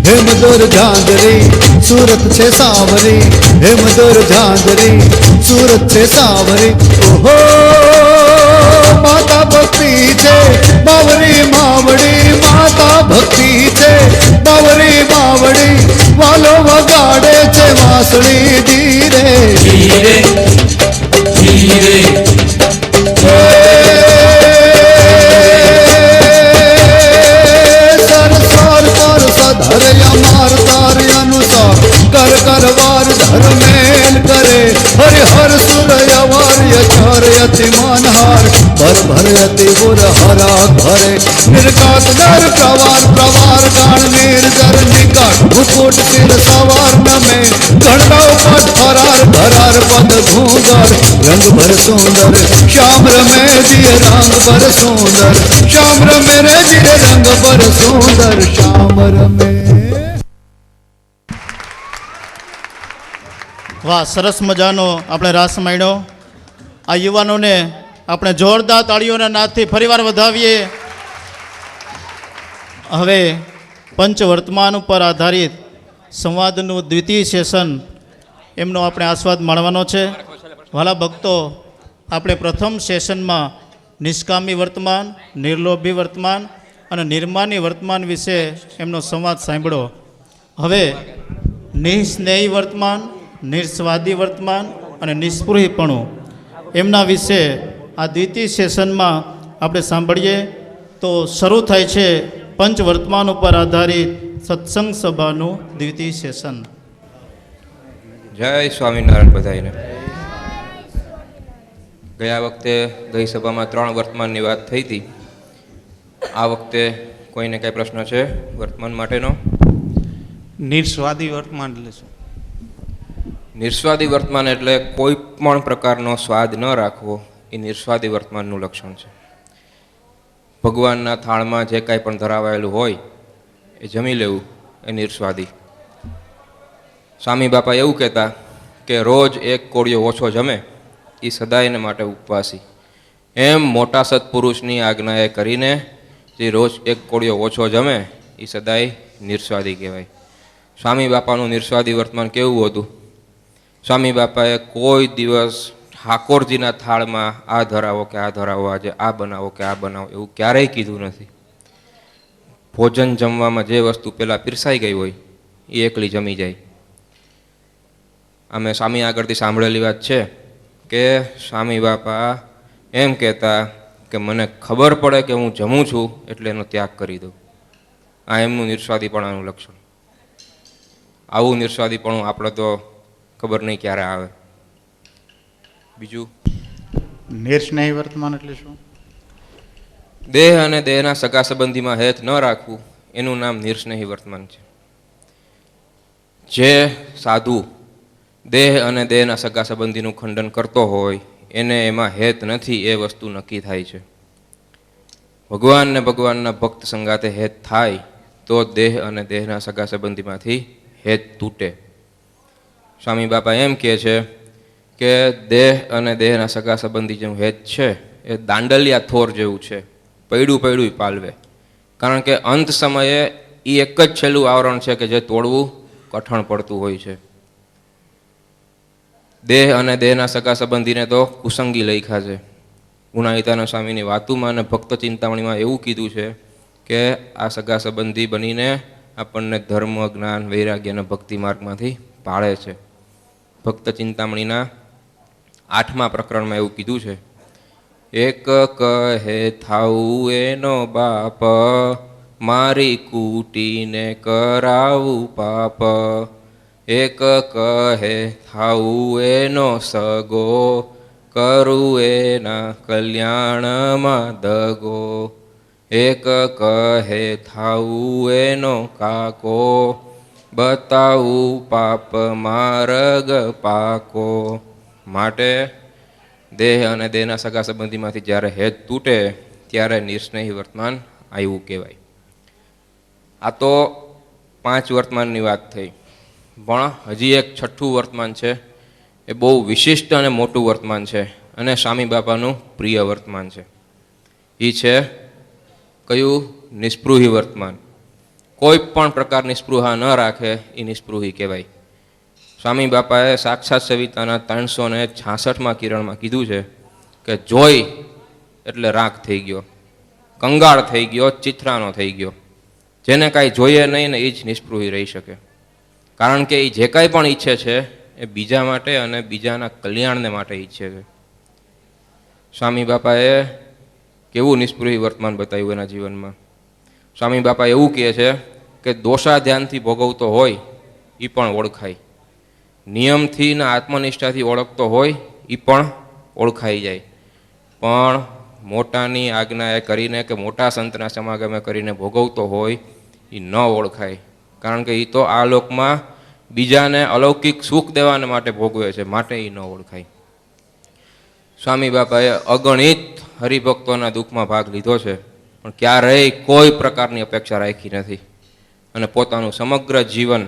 હેમદોર ઝાંઝરી સુરત છે સાવરી, હેમદોર ઝાંઝરી સુરત છે સાવરી. ઓહો માતા ભક્તિ છે બાવરી માવડી, માતા ભક્તિ છે બાવરી માવડી, વાલો વગાડે છે વાંસળી ધીરે ધીરે ધીરે સરસાર પર સધર અમાર તાર અનુસાર કર કરવાર ધર્મેલ કરે હરિહર સુરય વાર્ય ચાર અતિ માનહાર ભર ભર અતિ ગુર હરા ભરે નિર્ગાત દર પ્રવાર પ્રવાર ગાણ નિર્જર નિકાટ મુકુટ શિર સવાર નમે ગણરાવ પદ ફરાર ભરાર પદ ભૂંદર રંગ ભર સુંદર શ્યામ રમે દિય રંગ ભર સુંદર શ્યામ રમે રે દિય રંગ ભર સુંદર શ્યામ રમે. વાહ, સરસ મજાનો આપણે રાસ માંડ્યો. આ યુવાનોને આપણે જોરદાર તાળીઓના નાદથી ફરીવાર વધાવીએ. હવે પંચ વર્તમાન ઉપર આધારિત સંવાદનું દ્વિતીય સેશન એમનો આપણે આસ્વાદ માણવાનો છે. વાલા ભક્તો, આપણે પ્રથમ સેશનમાં નિષ્કામી વર્તમાન, નિર્લોભી વર્તમાન અને નિર્માની વર્તમાન વિશે એમનો સંવાદ સાંભળ્યો. હવે નિસ્નેહી વર્તમાન, નિસ્વાદી વર્તમાન અને નિસ્પૃહીપણું એમના વિશે આ દ્વિતીય સેશનમાં આપણે સાંભળીએ. તો શરૂ થાય છે પંચ વર્તમાન ઉપર આધારિત સત્સંગ સભાનું દ્વિતીય સેશન. જય સ્વામિનારાયણ બધાઈને. ગયા વખતે ગઈ સભામાં 3 વર્તમાનની વાત થઈ હતી. આ વખતે કોઈને કાંઈ પ્રશ્ન છે વર્તમાન માટેનો? નિર્સ્વાદી વર્તમાન એટલે શું? નિર્સ્વાદી વર્તમાન એટલે કોઈ પણ પ્રકારનો સ્વાદ ન રાખવો એ નિર્સ્વાદી વર્તમાનનું લક્ષણ છે. ભગવાનના થાળમાં જે કાંઈ પણ ધરાવાયેલું હોય એ જમી લેવું એ નિર્સ્વાદી. સ્વામી બાપા એવું કહેતા કે રોજ એક કોળિયો ઓછો જમે એ સદાયને માટે ઉપવાસી. એમ મોટા સત્પુરુષની આજ્ઞાએ કરીને જે રોજ એક કોળિયો ઓછો જમે એ સદાય નિર્સ્વાદી કહેવાય. સ્વામી બાપાનું નિર્સ્વાદી વર્તમાન કેવું હતું? સ્વામી બાપાએ કોઈ દિવસ ઠાકોરજીના થાળમાં આ ધરાવો કે આ ધરાવો, આજે આ બનાવો કે આ બનાવો એવું ક્યારેય કીધું નથી. ભોજન જમવામાં જે વસ્તુ પહેલાં પીરસાઈ ગઈ હોય એ એકલી જમી જાય. અમે સ્વામી આગળથી સાંભળેલી વાત છે કે સ્વામી બાપા એમ કહેતા કે મને ખબર પડે કે હું જમું છું એટલે એનો ત્યાગ કરી દઉં. આ એમનું નિર્સ્વાદીપણાનું લક્ષણ. આવું નિર્સ્વાદીપણું આપણે તો ખબર નહીં ક્યારે આવે. બીજું, નિર્સ્નેહી વર્તમાન એટલે શું? દેહ અને દેહના સગા સંબંધીમાં હેત ન રાખવું એનું નામ નિર્સ્નેહી વર્તમાન છે. જે સાધુ દેહ અને દેહના સગા સંબંધીનું ખંડન કરતો હોય એને એમાં હેત નથી એ વસ્તુ નક્કી થાય છે. ભગવાન ને ભગવાનના ભક્ત સંગાતે હેત થાય તો દેહ અને દેહના સગા સંબંધીમાંથી હેત તૂટે. સ્વામી બાપા એમ કહે છે કે દેહ અને દેહના સગા સંબંધી જેવું હેત છે એ દાંડલિયા થોર જેવું છે, પૈડું પૈડું પાલવે. કારણ કે અંત સમયે એ એક જ છેલ્લું આવરણ છે કે જે તોડવું કઠણ પડતું હોય છે. દેહ અને દેહના સગા સંબંધીને તો કુસંગી લખ્યા છે. ગુણાહિતાના સ્વામીની વાતુમાં અને ભક્ત ચિંતામણીમાં એવું કીધું છે કે આ સગા સંબંધી બનીને આપણને ધર્મ, જ્ઞાન, વૈરાગ્ય અને ભક્તિ માર્ગમાંથી પાળે છે. ભક્ત ચિંતામણીના 8મા પ્રકરણમાં એવું કીધું છે, એક કહે થાઉ એનો બાપ, મારી કૂટીને કરાવું પાપ. એક કહે થાઉ એનો સગો, કરું એના કલ્યાણમાં દગો. એક કહે થાઉ એનો કાકો, બતાવું પાપ માર્ગ પાકો. માટે દેહ અને દેહના સગા સંબંધીમાંથી જ્યારે હેત તૂટે ત્યારે નિર્સ્નેહી વર્તમાન આવ્યું કહેવાય. આ તો 5 વર્તમાનની વાત થઈ, પણ હજી એક 6થું વર્તમાન છે. એ બહુ વિશિષ્ટ અને મોટું વર્તમાન છે અને સ્વામી બાપાનું પ્રિય વર્તમાન છે. એ છે કયું? નિસ્પૃહી વર્તમાન. કોઈ પણ પ્રકારની સ્પૃહા ન રાખે એ નિસ્પૃહી કહેવાય. સ્વામી બાપાએ સાક્ષાત સવિતાના 366મા કિરણમાં કીધું છે કે જોઈ એટલે રાખ થઈ ગયો, કંગાળ થઈ ગયો, ચિત્રાનો થઈ ગયો. જેને કાંઈ જોઈએ નહીં ને એ જ નિસ્પૃહી રહી શકે. કારણ કે એ જે કાંઈ પણ ઈચ્છે છે એ બીજા માટે અને બીજાના કલ્યાણને માટે ઈચ્છે છે. સ્વામી બાપાએ કેવું નિષ્પૃહી વર્તમાન બતાવ્યું એના જીવનમાં. સ્વામી બાપા એવું કહે છે કે દોષા ધ્યાનથી ભોગવતો હોય એ પણ ઓળખાય, નિયમથી ને આત્મનિષ્ઠાથી ઓળખતો હોય એ પણ ઓળખાઈ જાય, પણ મોટાની આજ્ઞા એ કરીને કે મોટા સંતના સમાગમે કરીને ભોગવતો હોય એ ન ઓળખાય. કારણ કે એ તો આ લોકમાં બીજાને અલૌકિક સુખ દેવાને માટે ભોગવે છે, માટે એ ન ઓળખાય. સ્વામી બાપાએ અગણિત હરિભક્તોના દુઃખમાં ભાગ લીધો છે, પણ ક્યારેય કોઈ પ્રકારની અપેક્ષા રાખી નથી અને પોતાનું સમગ્ર જીવન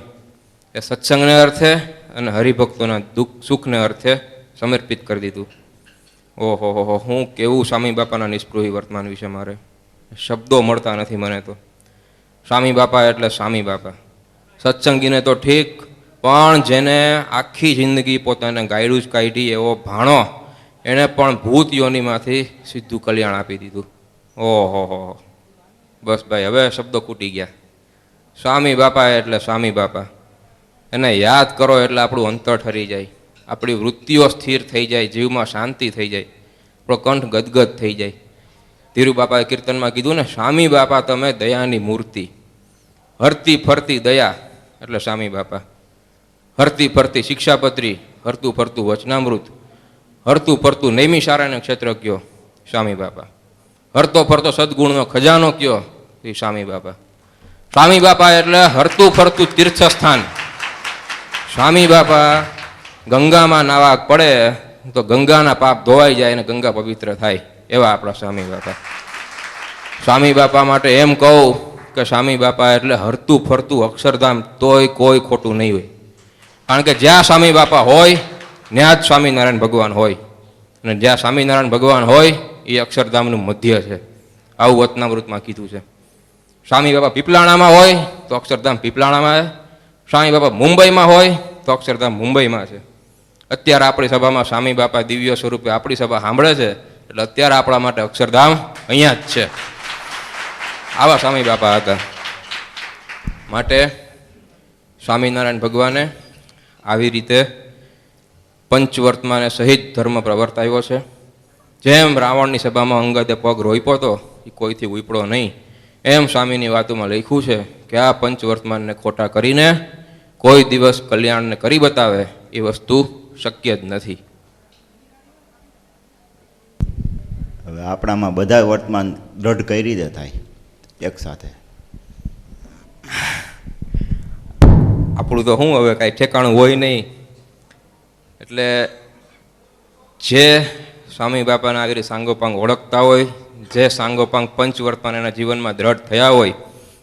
એ સત્સંગને અર્થે અને હરિભક્તોના દુઃખ સુખને અર્થે સમર્પિત કરી દીધું. ઓહો હો, હું કેવું સ્વામી બાપાના નિષ્પૃહી વર્તમાન વિશે મારે શબ્દો મળતા નથી મને તો. સ્વામી બાપા એટલે સ્વામી બાપા, સત્સંગીને તો ઠીક, પણ જેને આખી જિંદગી પોતાને ગાયડું જ કાઢી એવો ભાણો, એણે પણ ભૂત યોનિમાંથી સીધું કલ્યાણ આપી દીધું. ઓહો હો, બસ ભાઈ હવે શબ્દો ખૂટી ગયા. સ્વામી બાપા એટલે સ્વામી બાપા, એને યાદ કરો એટલે આપણું અંતર ઠરી જાય, આપણી વૃત્તિઓ સ્થિર થઈ જાય, જીવમાં શાંતિ થઈ જાય, આપણો કંઠ ગદગદ થઈ જાય. ધીરુ બાપાએ કીર્તનમાં કીધું ને, સ્વામી બાપા તમે દયાની મૂર્તિ, હરતી ફરતી દયા એટલે સ્વામી બાપા, હરતી ફરતી શિક્ષાપત્રી, હરતું ફરતું વચનામૃત, હરતું ફરતું નૈમિષારણ્ય ક્ષેત્ર કયો સ્વામી બાપા, હરતો ફરતો સદગુણનો ખજાનો કયો એ સ્વામી બાપા. સ્વામી બાપા એટલે હરતું ફરતું તીર્થસ્થાન. સ્વામી બાપા ગંગામાં નાવા પડે તો ગંગાના પાપ ધોવાઈ જાય અને ગંગા પવિત્ર થાય, એવા આપણા સ્વામી બાપા. સ્વામી બાપા માટે એમ કહું કે સ્વામી બાપા એટલે હરતું ફરતું અક્ષરધામ, તોય કોઈ ખોટું નહીં હોય. કારણ કે જ્યાં સ્વામી બાપા હોય ત્યાં જ સ્વામિનારાયણ ભગવાન હોય, અને જ્યાં સ્વામિનારાયણ ભગવાન હોય એ અક્ષરધામનું મધ્ય છે, આવું વચનામૃતમાં કીધું છે. સ્વામી બાપા પીપલાણામાં હોય તો અક્ષરધામ પીપલાણામાં છે, સ્વામી બાપા મુંબઈમાં હોય તો અક્ષરધામ મુંબઈમાં છે. અત્યારે આપણી સભામાં સ્વામી બાપા દિવ્ય સ્વરૂપે આપણી સભા સાંભળે છે, એટલે અત્યારે આપણા માટે અક્ષરધામ અહીંયા જ છે. આવા સ્વામી બાપા હતા. માટે સ્વામિનારાયણ ભગવાને આવી રીતે પંચવર્તમાને સહિત ધર્મ પ્રવર્તાવ્યો છે. જેમ રાવણની સભામાં અંગદે પગ રોપ્યો હતો એ કોઈથી ઉપડો નહીં, એમ સ્વામીની વાતોમાં લખ્યું છે કે આ પંચવર્તમાનને ખોટા કરીને કોઈ દિવસ કલ્યાણને કરી બતાવે એ વસ્તુ શક્ય જ નથી. હવે આપણામાં બધા વર્તમાન દ્રઢ કઈ રીતે થાય એક સાથે? આપણું તો શું હવે કાંઈ ઠેકાણું હોય નહીં. એટલે જે સ્વામી બાપાના આવી રીતે સાંગોપાંગ ઓળખતા હોય, જે સાંગોપાંગ પંચવર્તમાન એના જીવનમાં દ્રઢ થયા હોય,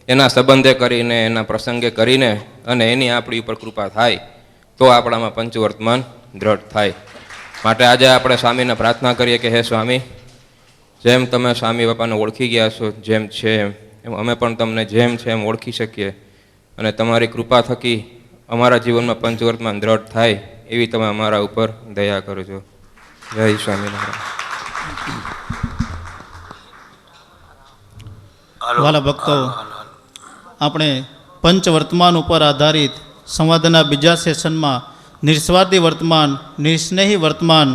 એના સંબંધે કરીને, એના પ્રસંગે કરીને અને એની આપણી ઉપર કૃપા થાય તો આપણામાં પંચવર્તમાન દ્રઢ થાય. માટે આજે આપણે સ્વામીને પ્રાર્થના કરીએ કે હે સ્વામી, જેમ તમે સ્વામી બાપાને ઓળખી ગયા છો જેમ છે એમ અમે પણ તમને જેમ છે એમ ઓળખી શકીએ, અને તમારી કૃપા થકી અમારા જીવનમાં પંચવર્તમાન દ્રઢ થાય એવી તમે અમારા ઉપર દયા કરજો. જય સ્વામિનારાયણ. વાલા ભક્તો, આપણે પંચવર્તમાન ઉપર આધારિત સંવાદના બીજા સેશનમાં નિસ્વાર્થી વર્તમાન, નિસ્નેહી વર્તમાન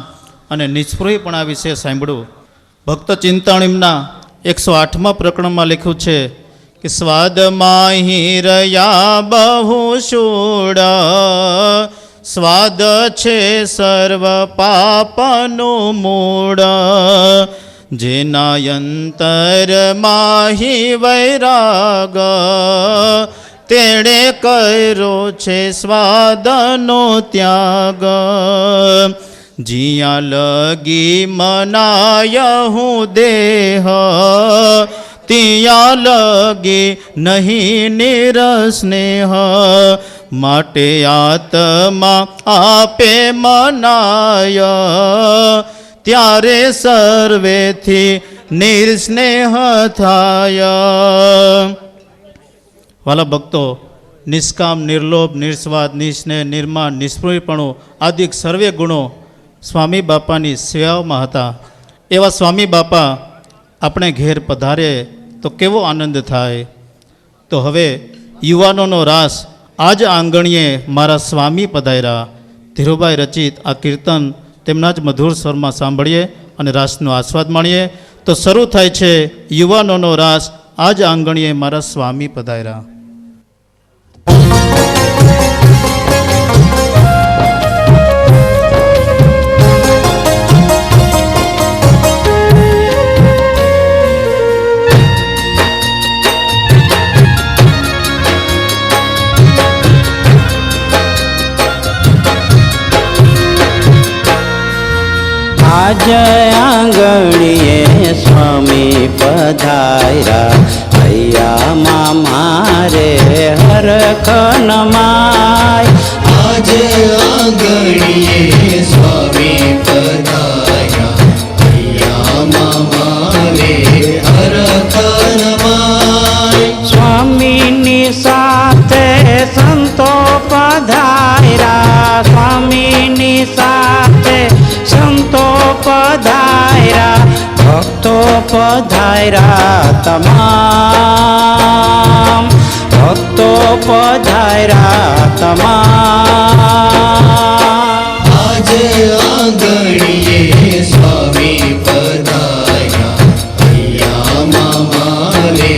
અને નિષ્પૃહીપણા વિશે સાંભળ્યું. ભક્ત ચિંતામણીના 108મા પ્રકરણમાં લખ્યું છે કે સ્વાદમાં હિરયા બહુ શૂળ, સ્વાદ છે સર્વ પાપનું મૂળ, જેના અંતરમાં હિ વૈરાગ, તેણે કર્યો છે સ્વાદનો ત્યાગ. जिया लगी मनाया हूँ देह, तिया लगी नहीं निरस्नेह, माटे आत्मा आपे मनाय, त्यारे सर्वेथी निस्नेह थाय. वाला भक्तो, निष्काम, निर्लोभ, निस्वाद, निस्नेह, निर्माण, निष्पृहीपणું આદિ સર્વે ગુણો સ્વામી બાપાની સેવામાં હતા. એવા સ્વામી બાપા આપણે ઘેર પધારે તો કેવો આનંદ થાય. તો હવે યુવાનોનો રાસ આજ આંગણીએ મારા સ્વામી પધાર્યા. ધીરુભાઈ રચિત આ કીર્તન તેમના જ મધુર સ્વરમાં સાંભળીએ અને રાસનો આસ્વાદ માણીએ. તો શરૂ થાય છે યુવાનોનો રાસ. આજ આંગણીએ મારા સ્વામી પધાર્યા. આજ આંગણીએ સ્વામી પધાર્યા, હૈયામાં મારે હરખ નમાય. આજે આંગણીએ સ્વામી પધાર્યા, હૈયામાં મારે હરખ નમાય. સ્વામીની સાથે સંતો પધાર્યા, સ્વામીની સાથે સંતો પધાર્યા, ભક્તો પધાર્યા તમામ, ભક્તો પધાર્યા તમામ. આજે આંગણીએ સ્વામી પધાર્યા, હૈયામાં મારે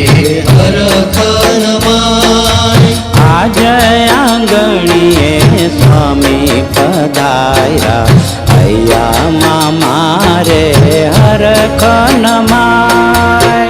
હરખ નમાય. આજ આંગણીએ સ્વામી પધાર્યા, હૈયામાં મારે હરખ નમાય.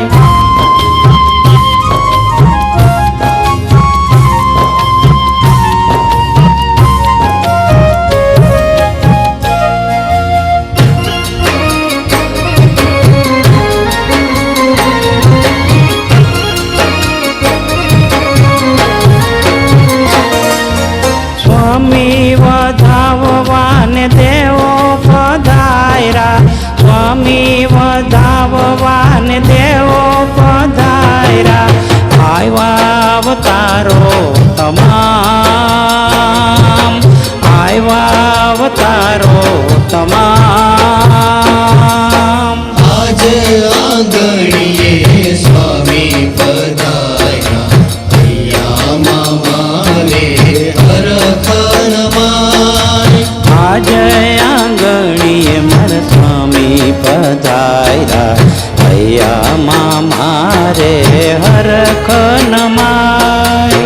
સ્વામી વધાવવાન દેવો પધાર્યા, સ્વામી વધાવવાન દેવો પધાર્યા, આવ્યા અવતારો તમામ, આવ્યા અવતારો તમામ. આજે આંગણીએ સ્વામી પધાર્યા, હૈયામાં મારે હરખ નમાય. આજ આંગણીએ મારા સ્વામી પધાર્યા, હૈયામાં મારે હરખ નમાય.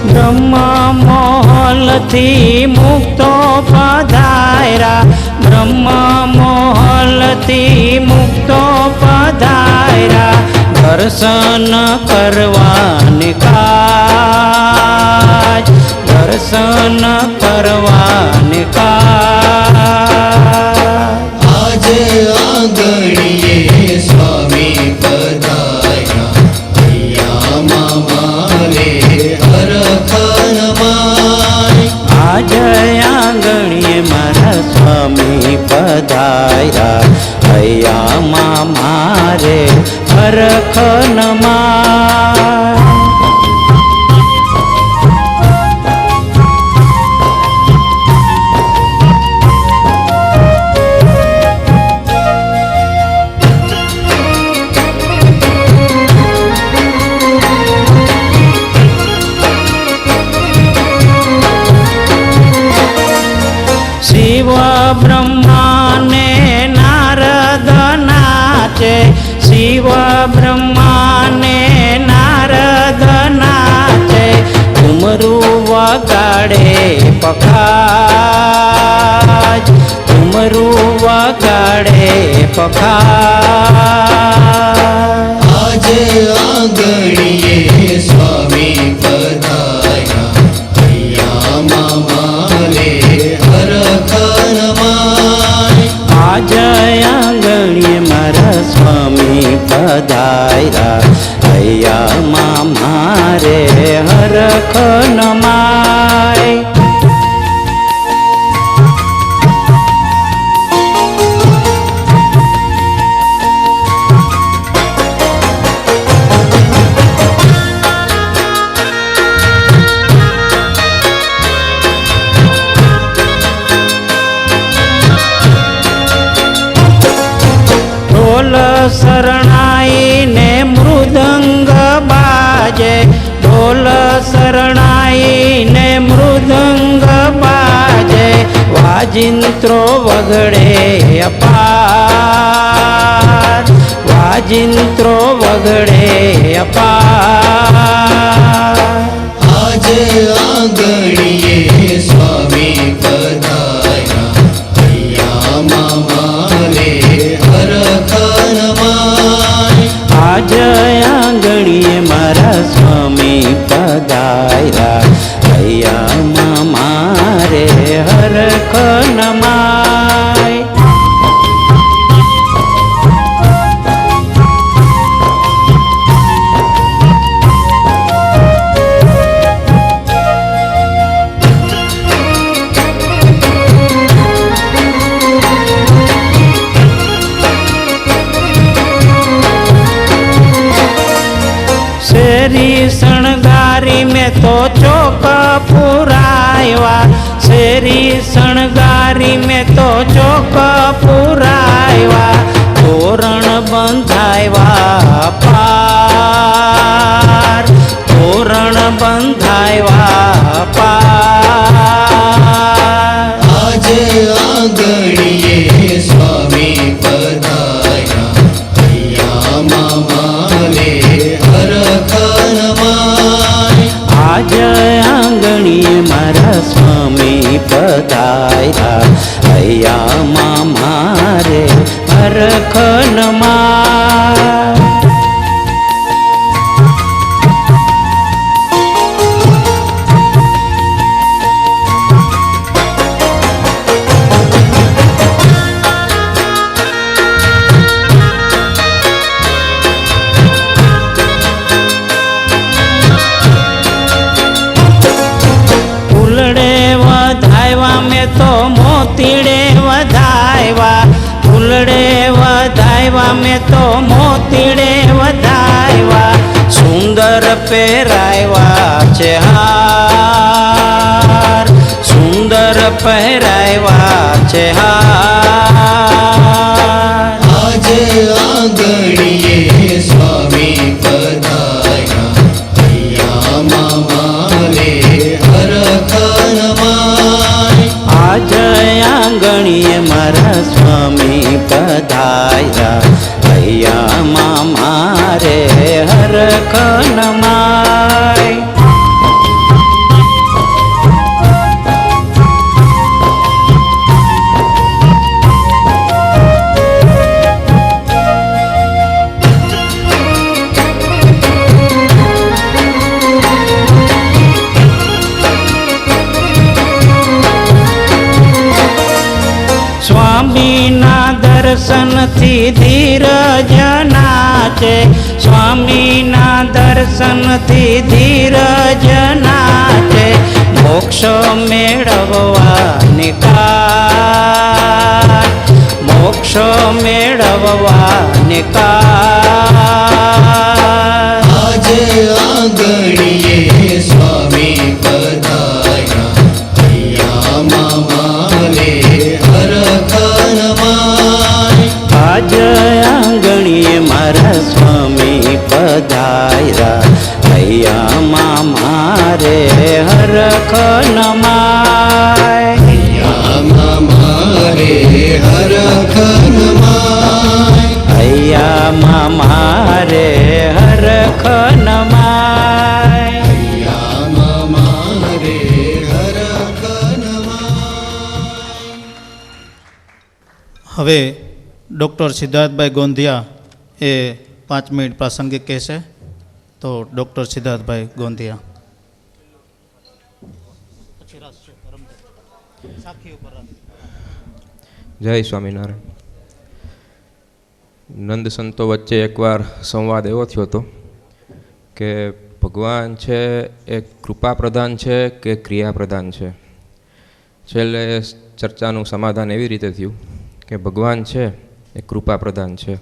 બ્રહ્મ મોહલથી મુક્તો પધાર્યા, બ્રહ્મ મોહલથી મુક્તો પધાર્યા, દર્શન કરવાને કાજ, દર્શન કરવાને કાજ. આજે આંગણીએ સ્વામી પધાર્યા, હૈયામાં મારે હરખ નમાય. આજ આંગણીએ મારા સ્વામી પધાર્યા, હૈયામાં મારે હરખ નમાય. શિવ બ્રહ્માને નારદ નાચે, શિવ બ્રહ્માને નારદ નાચે, તુમરું વગાડે પખાજ, તુમરું વગાડે પખાજ. આજે આંગણીએ સ્વામી પધાર્યા, હૈયામાં મારે હરખ નમાય. આજ આંગણીએ મારા સ્વામી પધાર્યા, હૈયામાં મારે હરખ નમાય. શરણાઈને મૃદંગ બાજે વાજિંત્રો વગડે અપાર વાજિંત્રો વગડે અપાર આજે આંગણીએ સ્વામી પધાર્યા હૈયામાં મારે હરખ નમાય આજ આંગણીએ મારા સ્વામી પધાર્યા હૈયામાં મારે હરખ નમાય શેરી શણગારી મેં તો ચોક પુરાયવા શેરી શણગારી મેં તો ચોક પુરાયવા તોરણ બંધાયવા પાર તોરણ બંધાયવા પાર આજે આંગણીએ સ્વામી પધાર્યા હૈયામાં મારે હરખ નમાય આજ આંગણીએ મારા સ્વામી પધાર્યા હૈયામાં મારે હરખ નમાય ફૂલડે વધાયવા મેં તો મોતીડે વધાયવા ફૂલડે વધાયવા મેં તો મોતીડે વધાયવા સુંદર પહેરાયવા છે હાર સુંદર પહેરાયવા છે હાર આજે આંગણીએ સ્વામી પધાર્યા હૈયામાં મારે હરખ નમાય આજ આંગણીએ મારા સ્વામી પધાર્યા હૈયામાં મારે હરખ નમાય સ્વામીના દર્શનથી ધીરજ નાચે સ્વામીના દર્શનથી ધીરજ નાચે મોક્ષ મેળવવા નિકાર મોક્ષ મેળવવા નિકાર આજે આંગણીએ સ્વામી પધાર્યા હૈયામાં મારે હરખ નમાય આજ આંગણીએ મારા સ્વામી પધાર્યા હૈયામાં મારે હરખ નમાય હૈયામાં મારે હરખ નમાય હૈયામાં મારે હરખ નમાય હૈયામાં મારે હરખ નમાય હવે ડૉક્ટર સિદ્ધાર્થભાઈ ગોંધિયા એ 5 મિનિટ પ્રાસંગિક કહેશે. તો ડૉક્ટર સિદ્ધાર્થભાઈ ગોંધિયા. જય સ્વામિનારાયણ. નંદ સંતો વચ્ચે એકવાર સંવાદ એવો થયો હતો કે ભગવાન છે એ કૃપા પ્રધાન છે કે ક્રિયા પ્રધાન છે. છેલ્લે ચર્ચાનું સમાધાન એવી રીતે થયું કે ભગવાન છે એ કૃપા પ્રધાન છે.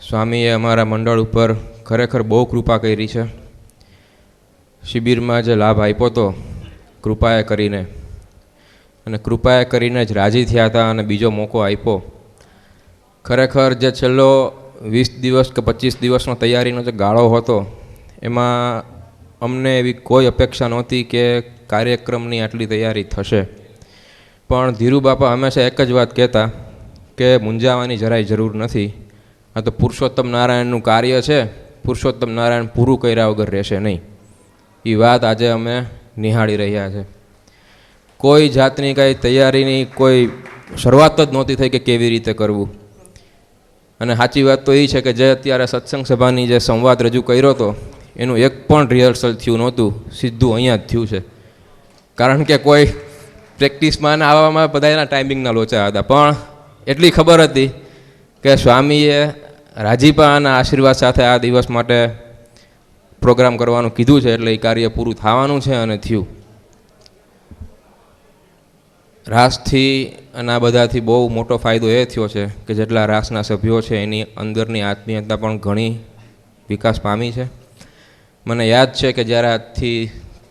સ્વામીએ અમારા મંડળ ઉપર ખરેખર બહુ કૃપા કરી છે. શિબિરમાં જે લાભ આપ્યો હતો કૃપાએ કરીને, અને કૃપાએ કરીને જ રાજી થયા હતા અને બીજો મોકો આપ્યો. ખરેખર જે છેલ્લો 20 દિવસ કે 25 દિવસનો તૈયારીનો જે ગાળો હતો એમાં અમને એવી કોઈ અપેક્ષા નહોતી કે કાર્યક્રમની આટલી તૈયારી થશે. પણ ધીરુબાપા હંમેશા એક જ વાત કહેતા કે મૂંઝાવાની જરાય જરૂર નથી. આ તો પુરુષોત્તમ નારાયણનું કાર્ય છે, પુરુષોત્તમ નારાયણ પૂરું કર્યા વગર રહેશે નહીં. એ વાત આજે અમે નિહાળી રહ્યા છે. કોઈ જાતની કાંઈ તૈયારીની કોઈ શરૂઆત જ નહોતી થઈ કે કેવી રીતે કરવું. અને સાચી વાત તો એ છે કે જે અત્યારે સત્સંગ સભાની જે સંવાદ રજૂ કર્યો હતો એનું એક પણ રિહર્સલ થયું નહોતું, સીધું અહીંયા જ થયું છે. કારણ કે કોઈ પ્રેક્ટિસમાં ને આવવામાં બધા એના ટાઈમિંગના લોચા હતા. પણ એટલી ખબર હતી કે સ્વામીએ રાજીપા અને આશીર્વાદ સાથે આ દિવસ માટે પ્રોગ્રામ કરવાનું કીધું છે, એટલે એ કાર્ય પૂરું થવાનું છે અને થયું. રાસથી અને આ બધાથી બહુ મોટો ફાયદો એ થયો છે કે જેટલા રાસના સભ્યો છે એની અંદરની આત્મીયતા પણ ઘણી વિકાસ પામી છે. મને યાદ છે કે જ્યારે આજથી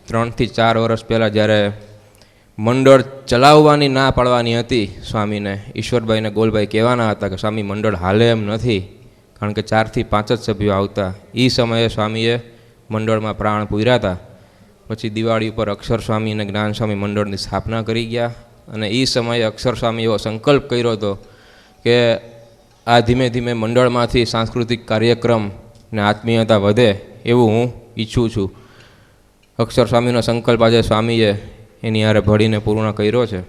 3 થી 4 વર્ષ પહેલાં જ્યારે મંડળ ચલાવવાની ના પાડવાની હતી સ્વામીને, ઈશ્વરભાઈને ગોલભાઈ કહેવાના હતા કે સ્વામી મંડળ હાલે એમ નથી, કારણ કે 4 થી 5 જ સભ્યો આવતા. એ સમયે સ્વામીએ મંડળમાં પ્રાણ પૂર્યા હતા. પછી દિવાળી ઉપર અક્ષર સ્વામી અને જ્ઞાન સ્વામી મંડળની સ્થાપના કરી ગયા. અને એ સમયે અક્ષર સ્વામી એવો સંકલ્પ કર્યો હતો કે આ ધીમે ધીમે મંડળમાંથી સાંસ્કૃતિક કાર્યક્રમ ને આત્મીયતા વધે એવું હું ઈચ્છું છું. અક્ષર સ્વામીનો સંકલ્પ આજે સ્વામીએ એની હારે ભળીને પૂર્ણ કર્યો છે.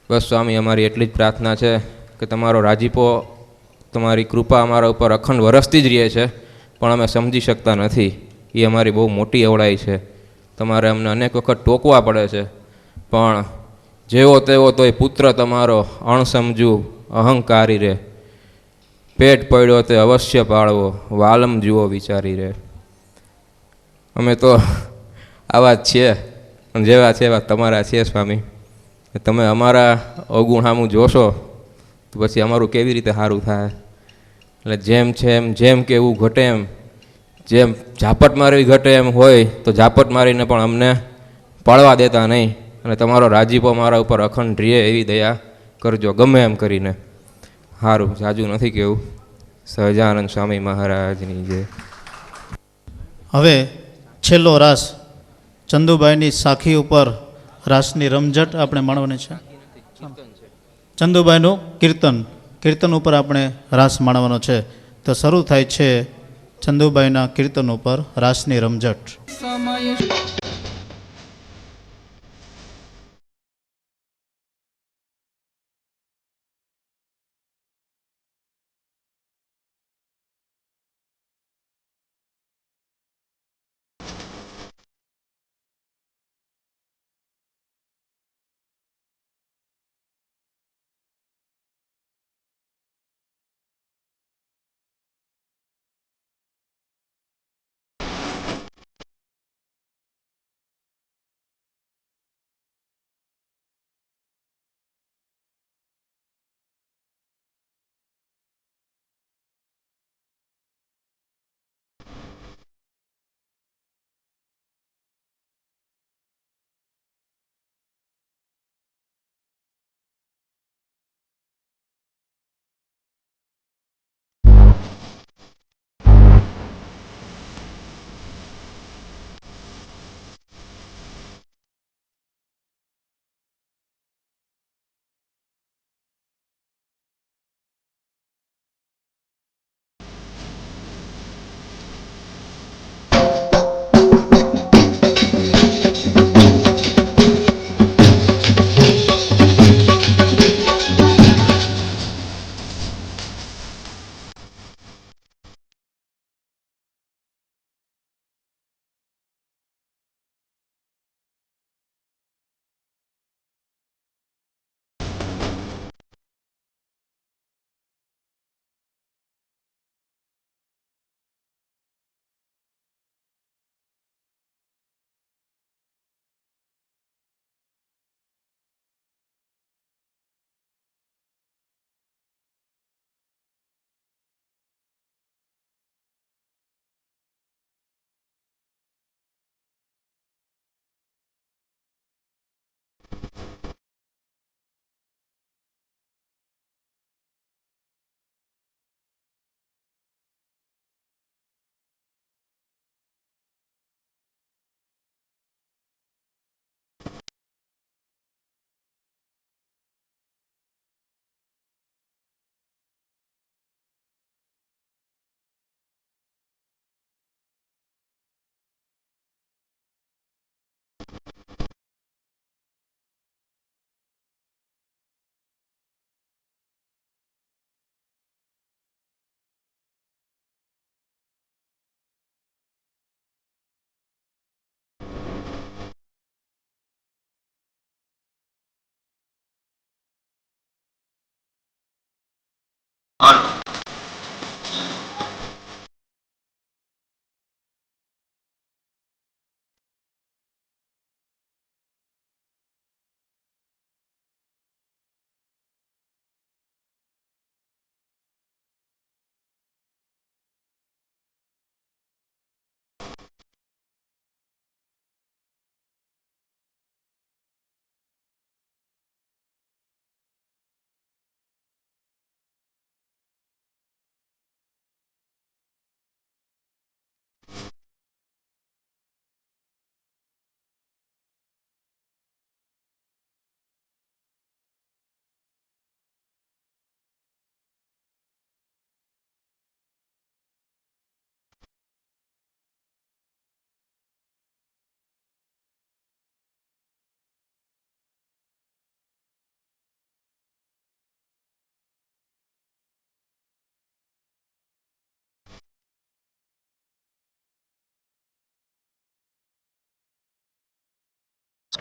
બસ સ્વામી, અમારી એટલી જ પ્રાર્થના છે કે તમારો રાજીપો, તમારી કૃપા અમારા ઉપર અખંડ વરસતી જ રહે છે, પણ અમે સમજી શકતા નથી. એ અમારી બહુ મોટી અવળાઈ છે. તમારે અમને અનેક વખત ટોકવા પડે છે, પણ જેવો તેવો તોય પુત્ર તમારો અણસમજુ અહંકારી રે, પેટ પડ્યો તે અવશ્ય પાળવો, વાલમ જુઓ વિચારી રે. અમે તો આવા જ છીએ, પણ જેવા છે એવા તમારા છીએ સ્વામી. તમે અમારા અવગુણ સામું જોશો તો પછી અમારું કેવી રીતે સારું થાય. એટલે જેમ છે એમ, જેમ કે એવું ઘટે એમ, જેમ ઝાપટ મારવી ઘટે એમ હોય તો ઝાપટ મારીને પણ અમને પાળવા દેતા નહીં. અને તમારો રાજીપો મારા ઉપર અખંડ રહે એવી દયા કરજો, ગમે એમ કરીને. સારું, જાજુ નથી કેવું. સહજાનંદ સ્વામી મહારાજની જય. હવે છેલ્લો રાસ ચંદુભાઈની સાખી ઉપર રાસની રમઝટ આપણે માણવાની છે. ચંદુભાઈનું કીર્તન ઉપર આપણે રાસ માણવાનો છે. તો શરૂ થાય છે ચંદુભાઈના કીર્તન ઉપર રાસની રમઝટ.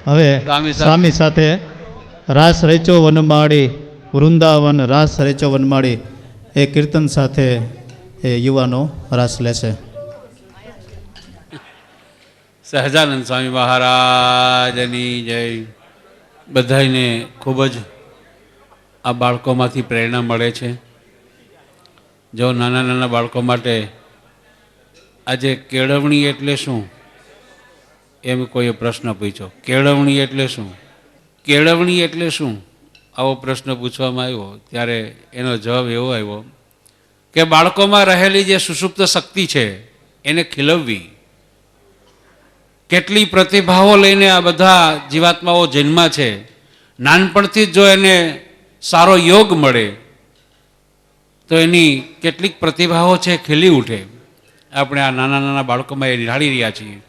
હવે સ્વામી સાથે રાસ રેચો વનમાળી વૃંદાવન રાસ રેચો વનમાળી એ કીર્તન સાથે એ યુવાનો રાસ લેશે. સહજાનંદ સ્વામી મહારાજની જય. બધાને ખૂબ જ આ બાળકોમાંથી પ્રેરણા મળે છે. જો નાના નાના બાળકો માટે આજે કેળવણી એટલે શું એમ કોઈએ પ્રશ્ન પૂછ્યો. કેળવણી એટલે શું, કેળવણી એટલે શું, આવો પ્રશ્ન પૂછવામાં આવ્યો ત્યારે એનો જવાબ એવો આવ્યો કે બાળકોમાં રહેલી જે સુષુપ્ત શક્તિ છે એને ખીલવવી. કેટલી પ્રતિભાઓ લઈને આ બધા જીવાત્માઓ જન્મા છે, નાનપણથી જ જો એને સારો યોગ મળે તો એની કેટલીક પ્રતિભાઓ છે ખીલી ઉઠે. આપણે આ નાના નાના બાળકોમાં એ નિહાળી રહ્યા છીએ.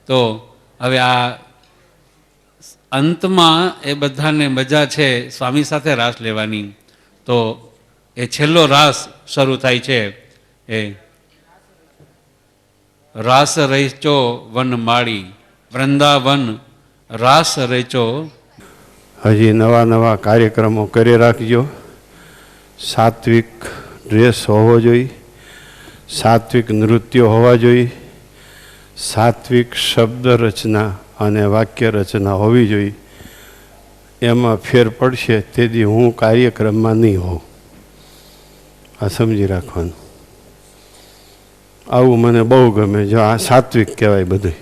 તો હવે આ અંતમાં એ બધાને મજા છે સ્વામી સાથે રાસ લેવાની. તો એ છેલ્લો રાસ શરૂ થાય છે એ રાસ રેચો વનમાળી વૃંદાવન રાસ રેચો. હજી નવા નવા કાર્યક્રમો કરી રાખજો. સાત્વિક ડ્રેસ હોવો જોઈએ, સાત્વિક નૃત્યો હોવા જોઈએ, સાત્વિક શબ્દ રચના અને વાક્ય રચના હોવી જોઈએ. એમાં ફેર પડશે તેથી હું કાર્યક્રમમાં નહીં હોઉં. આ સમજી રાખવાનું. આવું મને બહુ ગમે. જો આ સાત્વિક કહેવાય બધું.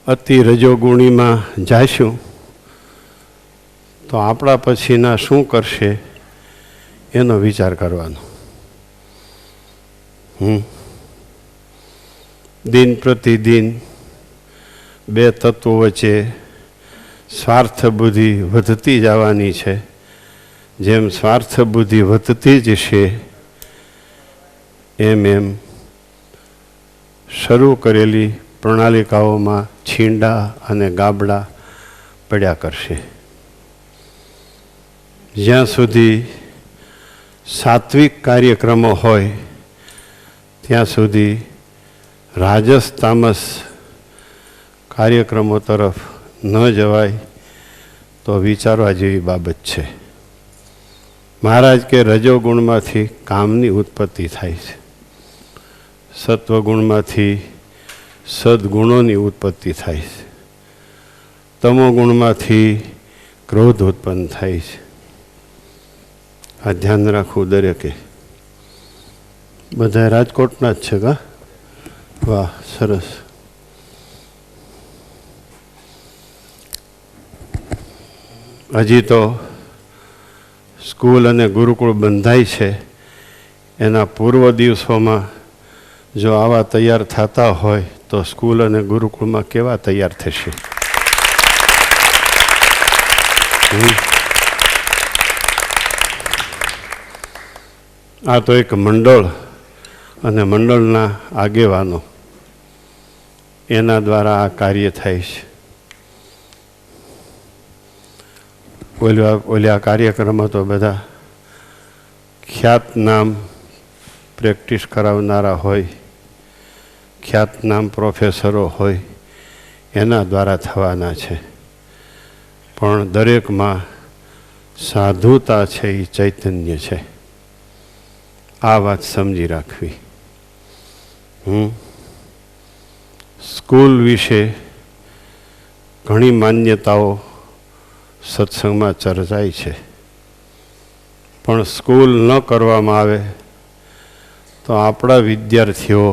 અતિ રજોગુણીમાં જાશું તો આપણા પછીના શું કરશે એનો વિચાર કરવાનો. દિન પ્રતિદિન બે તત્વો વચ્ચે સ્વાર્થ બુદ્ધિ વધતી જવાની છે. જેમ સ્વાર્થ બુદ્ધિ વધતી જ છે એમ એમ શરૂ કરેલી પ્રણાલિકાઓમાં છીંડા અને ગાબડા પડ્યા કરશે. જ્યાં સુધી સાત્વિક કાર્યક્રમો હોય ત્યાં સુધી રાજસ તામસ કાર્યક્રમો તરફ ન જવાય તો વિચારવા જેવી બાબત છે. મહારાજ કે રજોગુણમાંથી કામની ઉત્પત્તિ થાય છે, સત્વગુણમાંથી સદગુણોની ઉત્પત્તિ થાય છે, તમોગુણમાંથી ક્રોધ ઉત્પન્ન થાય છે. આ ધ્યાન રાખવું દરેકે. બધા રાજકોટના જ છે કા? વાહ, સરસ. હજી તો સ્કૂલ અને ગુરુકુળ બંધાય છે. એના પૂર્વ દિવસોમાં જો આવા તૈયાર થતા હોય તો સ્કૂલ અને ગુરુકુળમાં કેવા તૈયાર થશે. આ તો એક મંડળ અને મંડળના આગેવાનો એના દ્વારા આ કાર્ય થાય છે. ઓલા કાર્યક્રમમાં તો બધા ખ્યાતનામ પ્રેક્ટિસ કરાવનારા હોય, ખ્યાતનામ પ્રોફેસરો હોય, એના દ્વારા થવાના છે. પણ દરેકમાં સાધુતા છે, એ ચૈતન્ય છે. આ વાત સમજી રાખવી. સ્કૂલ વિશે ઘણી માન્યતાઓ સત્સંગમાં ચર્ચાય છે, પણ સ્કૂલ ન કરવામાં આવે તો આપણા વિદ્યાર્થીઓ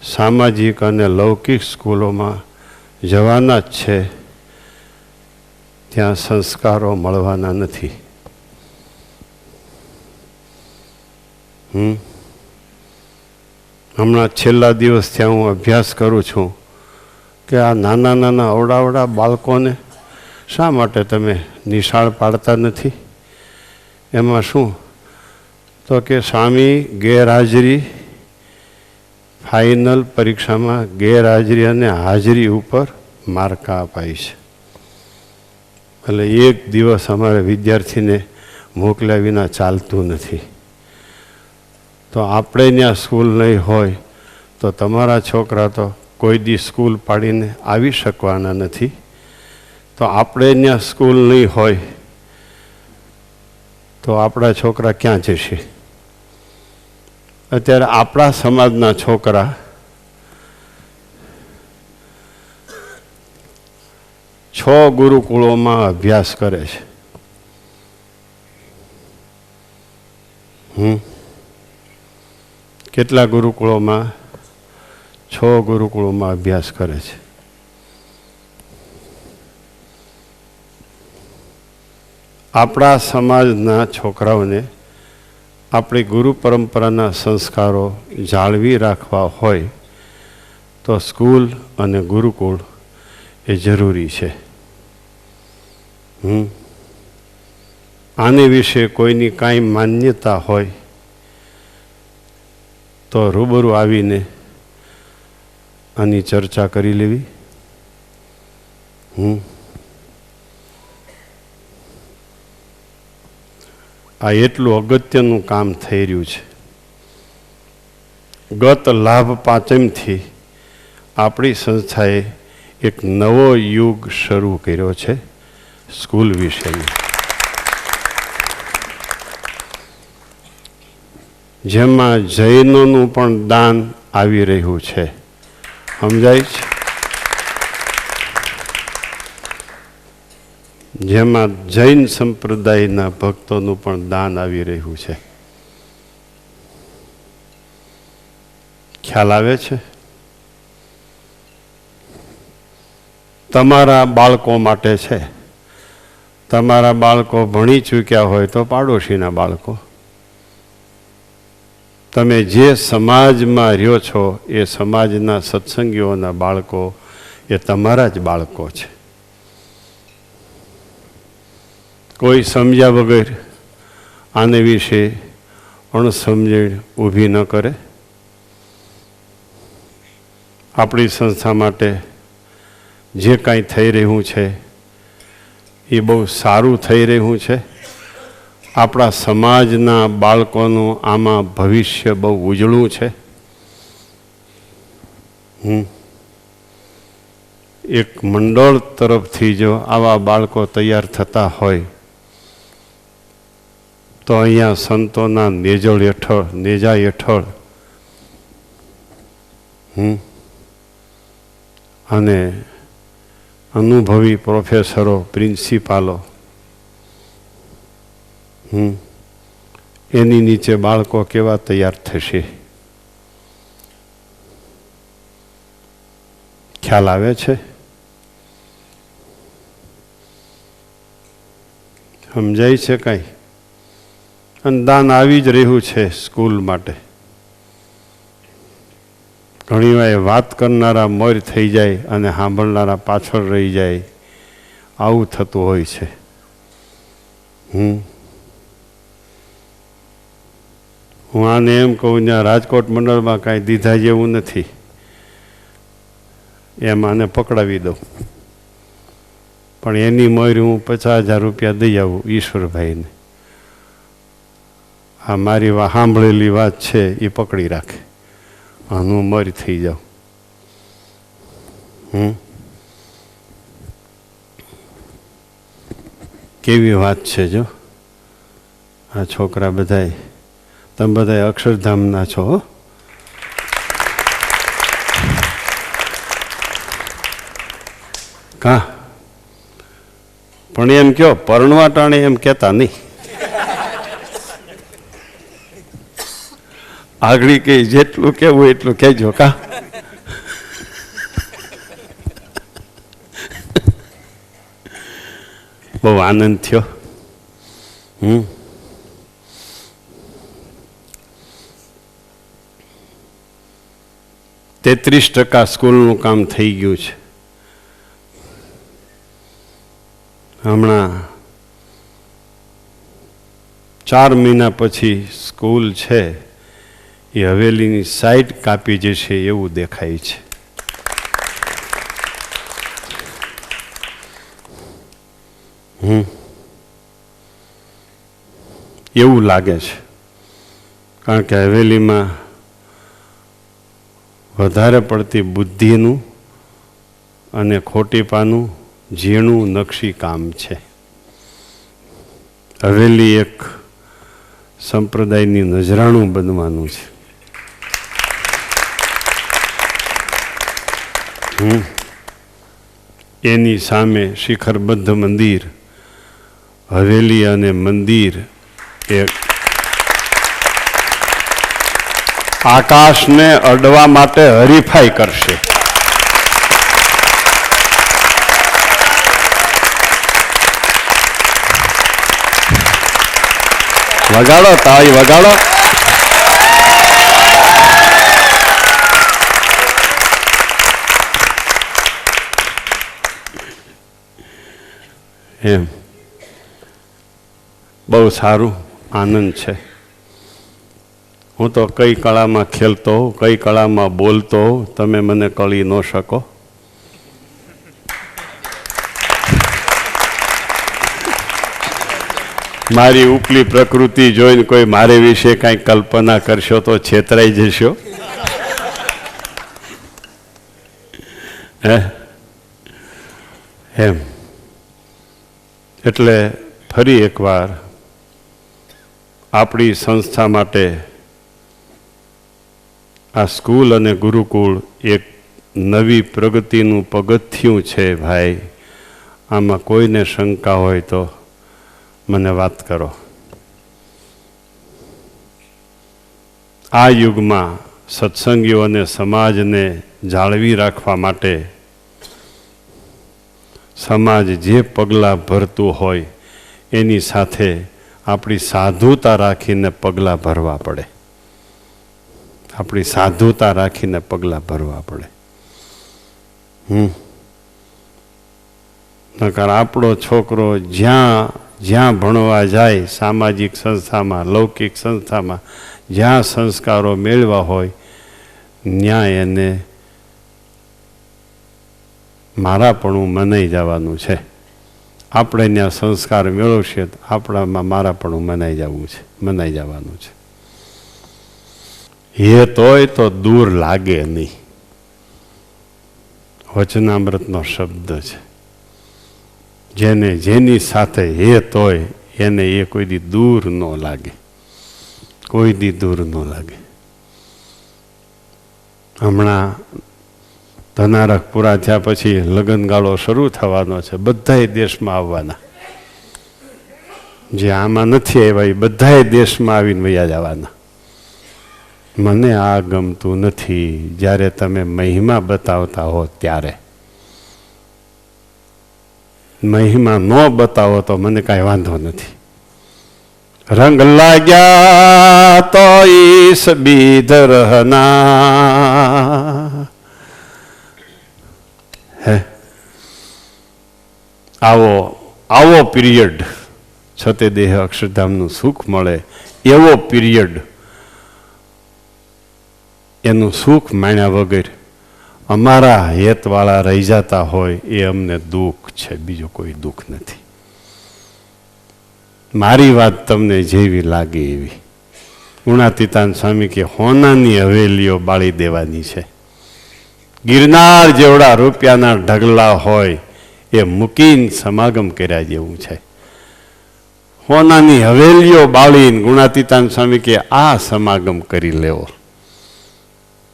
સામાજિક અને લૌકિક સ્કૂલોમાં જવાના જ છે, ત્યાં સંસ્કારો મળવાના નથી. હમણાં છેલ્લા દિવસ ત્યાં હું અભ્યાસ કરું છું કે આ નાના નાના અવડાવડા બાળકોને શા માટે તમે નિશાળ પાડતા નથી? એમાં શું તો કે સ્વામી ગેરહાજરી, ફાઇનલ પરીક્ષામાં ગેરહાજરી અને હાજરી ઉપર માર્કા અપાય છે. એટલે એક દિવસ અમારે વિદ્યાર્થીને મોકલ્યા વિના ચાલતું નથી. તો આપણે ત્યાં સ્કૂલ નહીં હોય તો તમારા છોકરા તો કોઈ દી સ્કૂલ પાડીને આવી શકવાના નથી. તો આપણે ત્યાં સ્કૂલ નહીં હોય તો આપણા છોકરા ક્યાં જશે? અત્યારે આપણા સમાજના છોકરા છ ગુરુકુળોમાં અભ્યાસ કરે છે. કેટલા ગુરુકુળોમાં? 6 ગુરુકુળોમાં અભ્યાસ કરે છે. આપણા સમાજના છોકરાઓને આપણી ગુરુ પરંપરાના સંસ્કારો જાળવી રાખવા હોય તો સ્કૂલ અને ગુરુકુળ એ જરૂરી છે. આને વિશે કોઈની કાંઈ માન્યતા હોય તો રૂબરૂ આવીને આની ચર્ચા કરી લેવી. આ એટલું અગત્યનું કામ થઈ રહ્યું છે. ગત લાભ પાંચમથી આપણી સંસ્થાએ એક નવો યુગ શરૂ કર્યો છે સ્કૂલ વિશેનો, જેમાં જૈનોનું પણ દાન આવી રહ્યું છે. સમજાય છે? જેમાં જૈન સંપ્રદાયના ભક્તોનું પણ દાન આવી રહ્યું છે. ખ્યાલ આવે છે? તમારા બાળકો માટે છે. તમારા બાળકો ભણી ચૂક્યા હોય તો પાડોશીના બાળકો. તમે જે સમાજમાં રહ્યો છો એ સમાજના સત્સંગીઓના બાળકો એ તમારા જ બાળકો છે. કોઈ સમજ્યા વગર આને વિશે અણસમજણ ઊભી ન કરે. આપણી સંસ્થા માટે જે કાંઈ થઈ રહ્યું છે એ બહુ સારું થઈ રહ્યું છે. આપણા સમાજના બાળકોનું આમાં ભવિષ્ય બહુ ઉજળું છે. એક મંડળ તરફથી જો આવા બાળકો તૈયાર થતા હોય તો અહીંયા સંતોના નેજા હેઠળ અને અનુભવી પ્રોફેસરો, પ્રિન્સિપાલો, એની નીચે બાળકો કેવા તૈયાર થશે? ખ્યાલ આવે છે? સમજાય છે કાંઈ? અને દાન આવી જ રહ્યું છે સ્કૂલ માટે. ઘણી વાર વાત કરનારા મોર થઈ જાય અને સાંભળનારા પાછળ રહી જાય, આવું થતું હોય છે. હું આને એમ કહું, ત્યાં રાજકોટ મંડળમાં કાંઈ દીધા જેવું નથી. એમાં આને પકડાવી દઉં, પણ એની મોર હું 50,000 રૂપિયા દઈ આવું ઈશ્વરભાઈને. આ મારી સાંભળેલી વાત છે એ પકડી રાખે અને હું મરી થઈ જાઉં. કેવી વાત છે જો. આ છોકરા બધાય, તમે બધા અક્ષરધામના છો. કા પણ એમ કયો પરણવા ટાણે એમ કહેતા નહીં. આગળ કઈ જેટલું કેવું એટલું કહેજો. કા બહુ આનંદ થયો. 33% સ્કૂલનું કામ થઈ ગયું છે. હમણાં 4 મહિના પછી સ્કૂલ છે એ હવેલીની સાઈડ કાપી જશે એવું દેખાય છે. એવું લાગે છે, કારણ કે હવેલીમાં વધારે પડતી બુદ્ધિનું અને ખોટીપાનું ઝીણું નકશી કામ છે. હવેલી એક સંપ્રદાયની નજરાણું બનવાનું છે. એની સામે શિખરબદ્ધ મંદિર, હવેલી અને મંદિર એક આકાશને અડવા માટે હરીફાઈ કરશે. વગાડો તાળી વગાડો. એમ બહુ સારું આનંદ છે. હું તો કઈ કળામાં ખેલતો હોઉં, કઈ કળામાં બોલતો હોઉં, તમે મને કળી ન શકો. મારી ઉપલી પ્રકૃતિ જોઈને કોઈ મારે વિશે કાંઈ કલ્પના કરશો તો છેતરાઈ જશો. એમ એટલે ફરી એકવાર આપણી સંસ્થા માટે આ સ્કૂલ અને ગુરુકુળ એક નવી પ્રગતિનું પગથિયું છે. ભાઈ, આમાં કોઈને શંકા હોય તો મને વાત કરો. આ યુગમાં સત્સંગીઓ અને સમાજને જાળવી રાખવા માટે સમાજ જે પગલાં ભરતું હોય એની સાથે આપણી સાધુતા રાખીને પગલાં ભરવા પડે. આપણી સાધુતા રાખીને પગલાં ભરવા પડે. નકર આપણો છોકરો જ્યાં ભણવા જાય, સામાજિક સંસ્થામાં, લૌકિક સંસ્થામાં, જ્યાં સંસ્કારો મેળવા હોય ત્યાં એને મારાપણું મનાઈ જવાનું છે. આપણે ત્યાં સંસ્કાર મેળવશે તો આપણામાં મારાપણું મનાઈ જવાનું છે. એ તોય તો દૂર લાગે નહીં. વચનામૃતનો શબ્દ છે. જેની સાથે હેત હોય એને એ કોઈ દી દૂર ન લાગે, કોઈ દી દૂર ન લાગે. હમણાં ધનારક પૂરા થયા પછી લગ્નગાળો શરૂ થવાનો છે. બધાય દેશમાં આવવાના. જે આમાં નથી આવ્યા એ બધાય દેશમાં આવીને વયા જવાના. મને આ ગમતું નથી. જ્યારે તમે મહિમા બતાવતા હો ત્યારે. મહિમા ન બતાવો તો મને કાંઈ વાંધો નથી. રંગ લાગ્યા તો ઈસ બીધ રહના. હે, આવો પીરિયડ છતે દેહ અક્ષરધામનું સુખ મળે એવો પીરિયડ, એનું સુખ માણ્યા વગર અમારા હેતવાળા રહી જતા હોય એ અમને દુઃખ છે, બીજું કોઈ દુઃખ નથી. મારી વાત તમને જેવી લાગે એવી. ગુણાતીતાન સ્વામી કે હોનાની હવેલીઓ બાળી દેવાની છે. ગિરનાર જેવડા રૂપિયાના ઢગલા હોય એ મૂકીને સમાગમ કર્યા જેવું છે. હોનાની હવેલીઓ બાળીને ગુણાતીતાન સ્વામી કે આ સમાગમ કરી લેવો.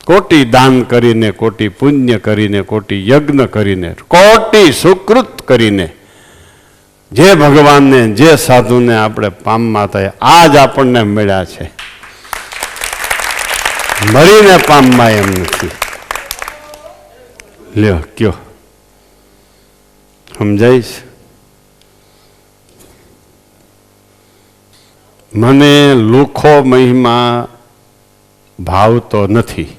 કોટી દાન કરીને, કોટી પુણ્ય કરીને, કોટી યજ્ઞ કરીને, કોટી સુકૃત કરીને જે ભગવાનને, જે સાધુને આપણે પામવા થાય આ જ આપણને મળ્યા છે. મરીને પામવા એમ નથી. લ્યો કયો સમજાઈશ? મને લુખો મહિમા ભાવતો નથી,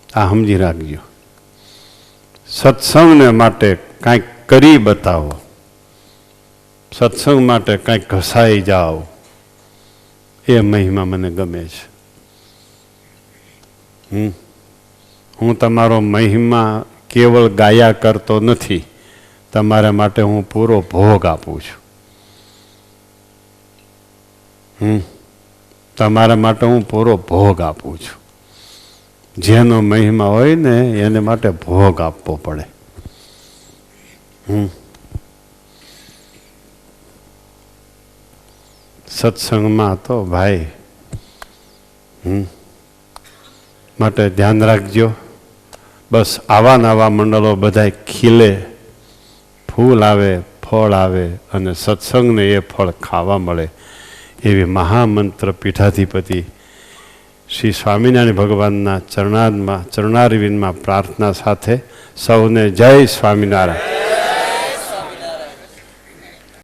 આ સમજી રાખજો. સત્સંગને માટે કાંઈક કરી બતાવો, સત્સંગ માટે કાંઈક ઘસાઈ જાઓ, એ મહિમા મને ગમે છે. હું તમારો મહિમા કેવળ ગાયા કરતો નથી, તમારા માટે હું પૂરો ભોગ આપું છું. તમારા માટે હું પૂરો ભોગ આપું છું. જેનો મહિમા હોય ને એને માટે ભોગ આપવો પડે. સત્સંગમાં તો ભાઈ માટે ધ્યાન રાખજો. બસ આવા નવા મંડળો બધા ખીલે, ફૂલ આવે, ફળ આવે અને સત્સંગને એ ફળ ખાવા મળે એવી મહામંત્ર પીઠાધિપતિ શ્રી સ્વામિનારાયણ ભગવાનના ચરણારવિંદમાં પ્રાર્થના સાથે સૌને જય સ્વામિનારાયણ.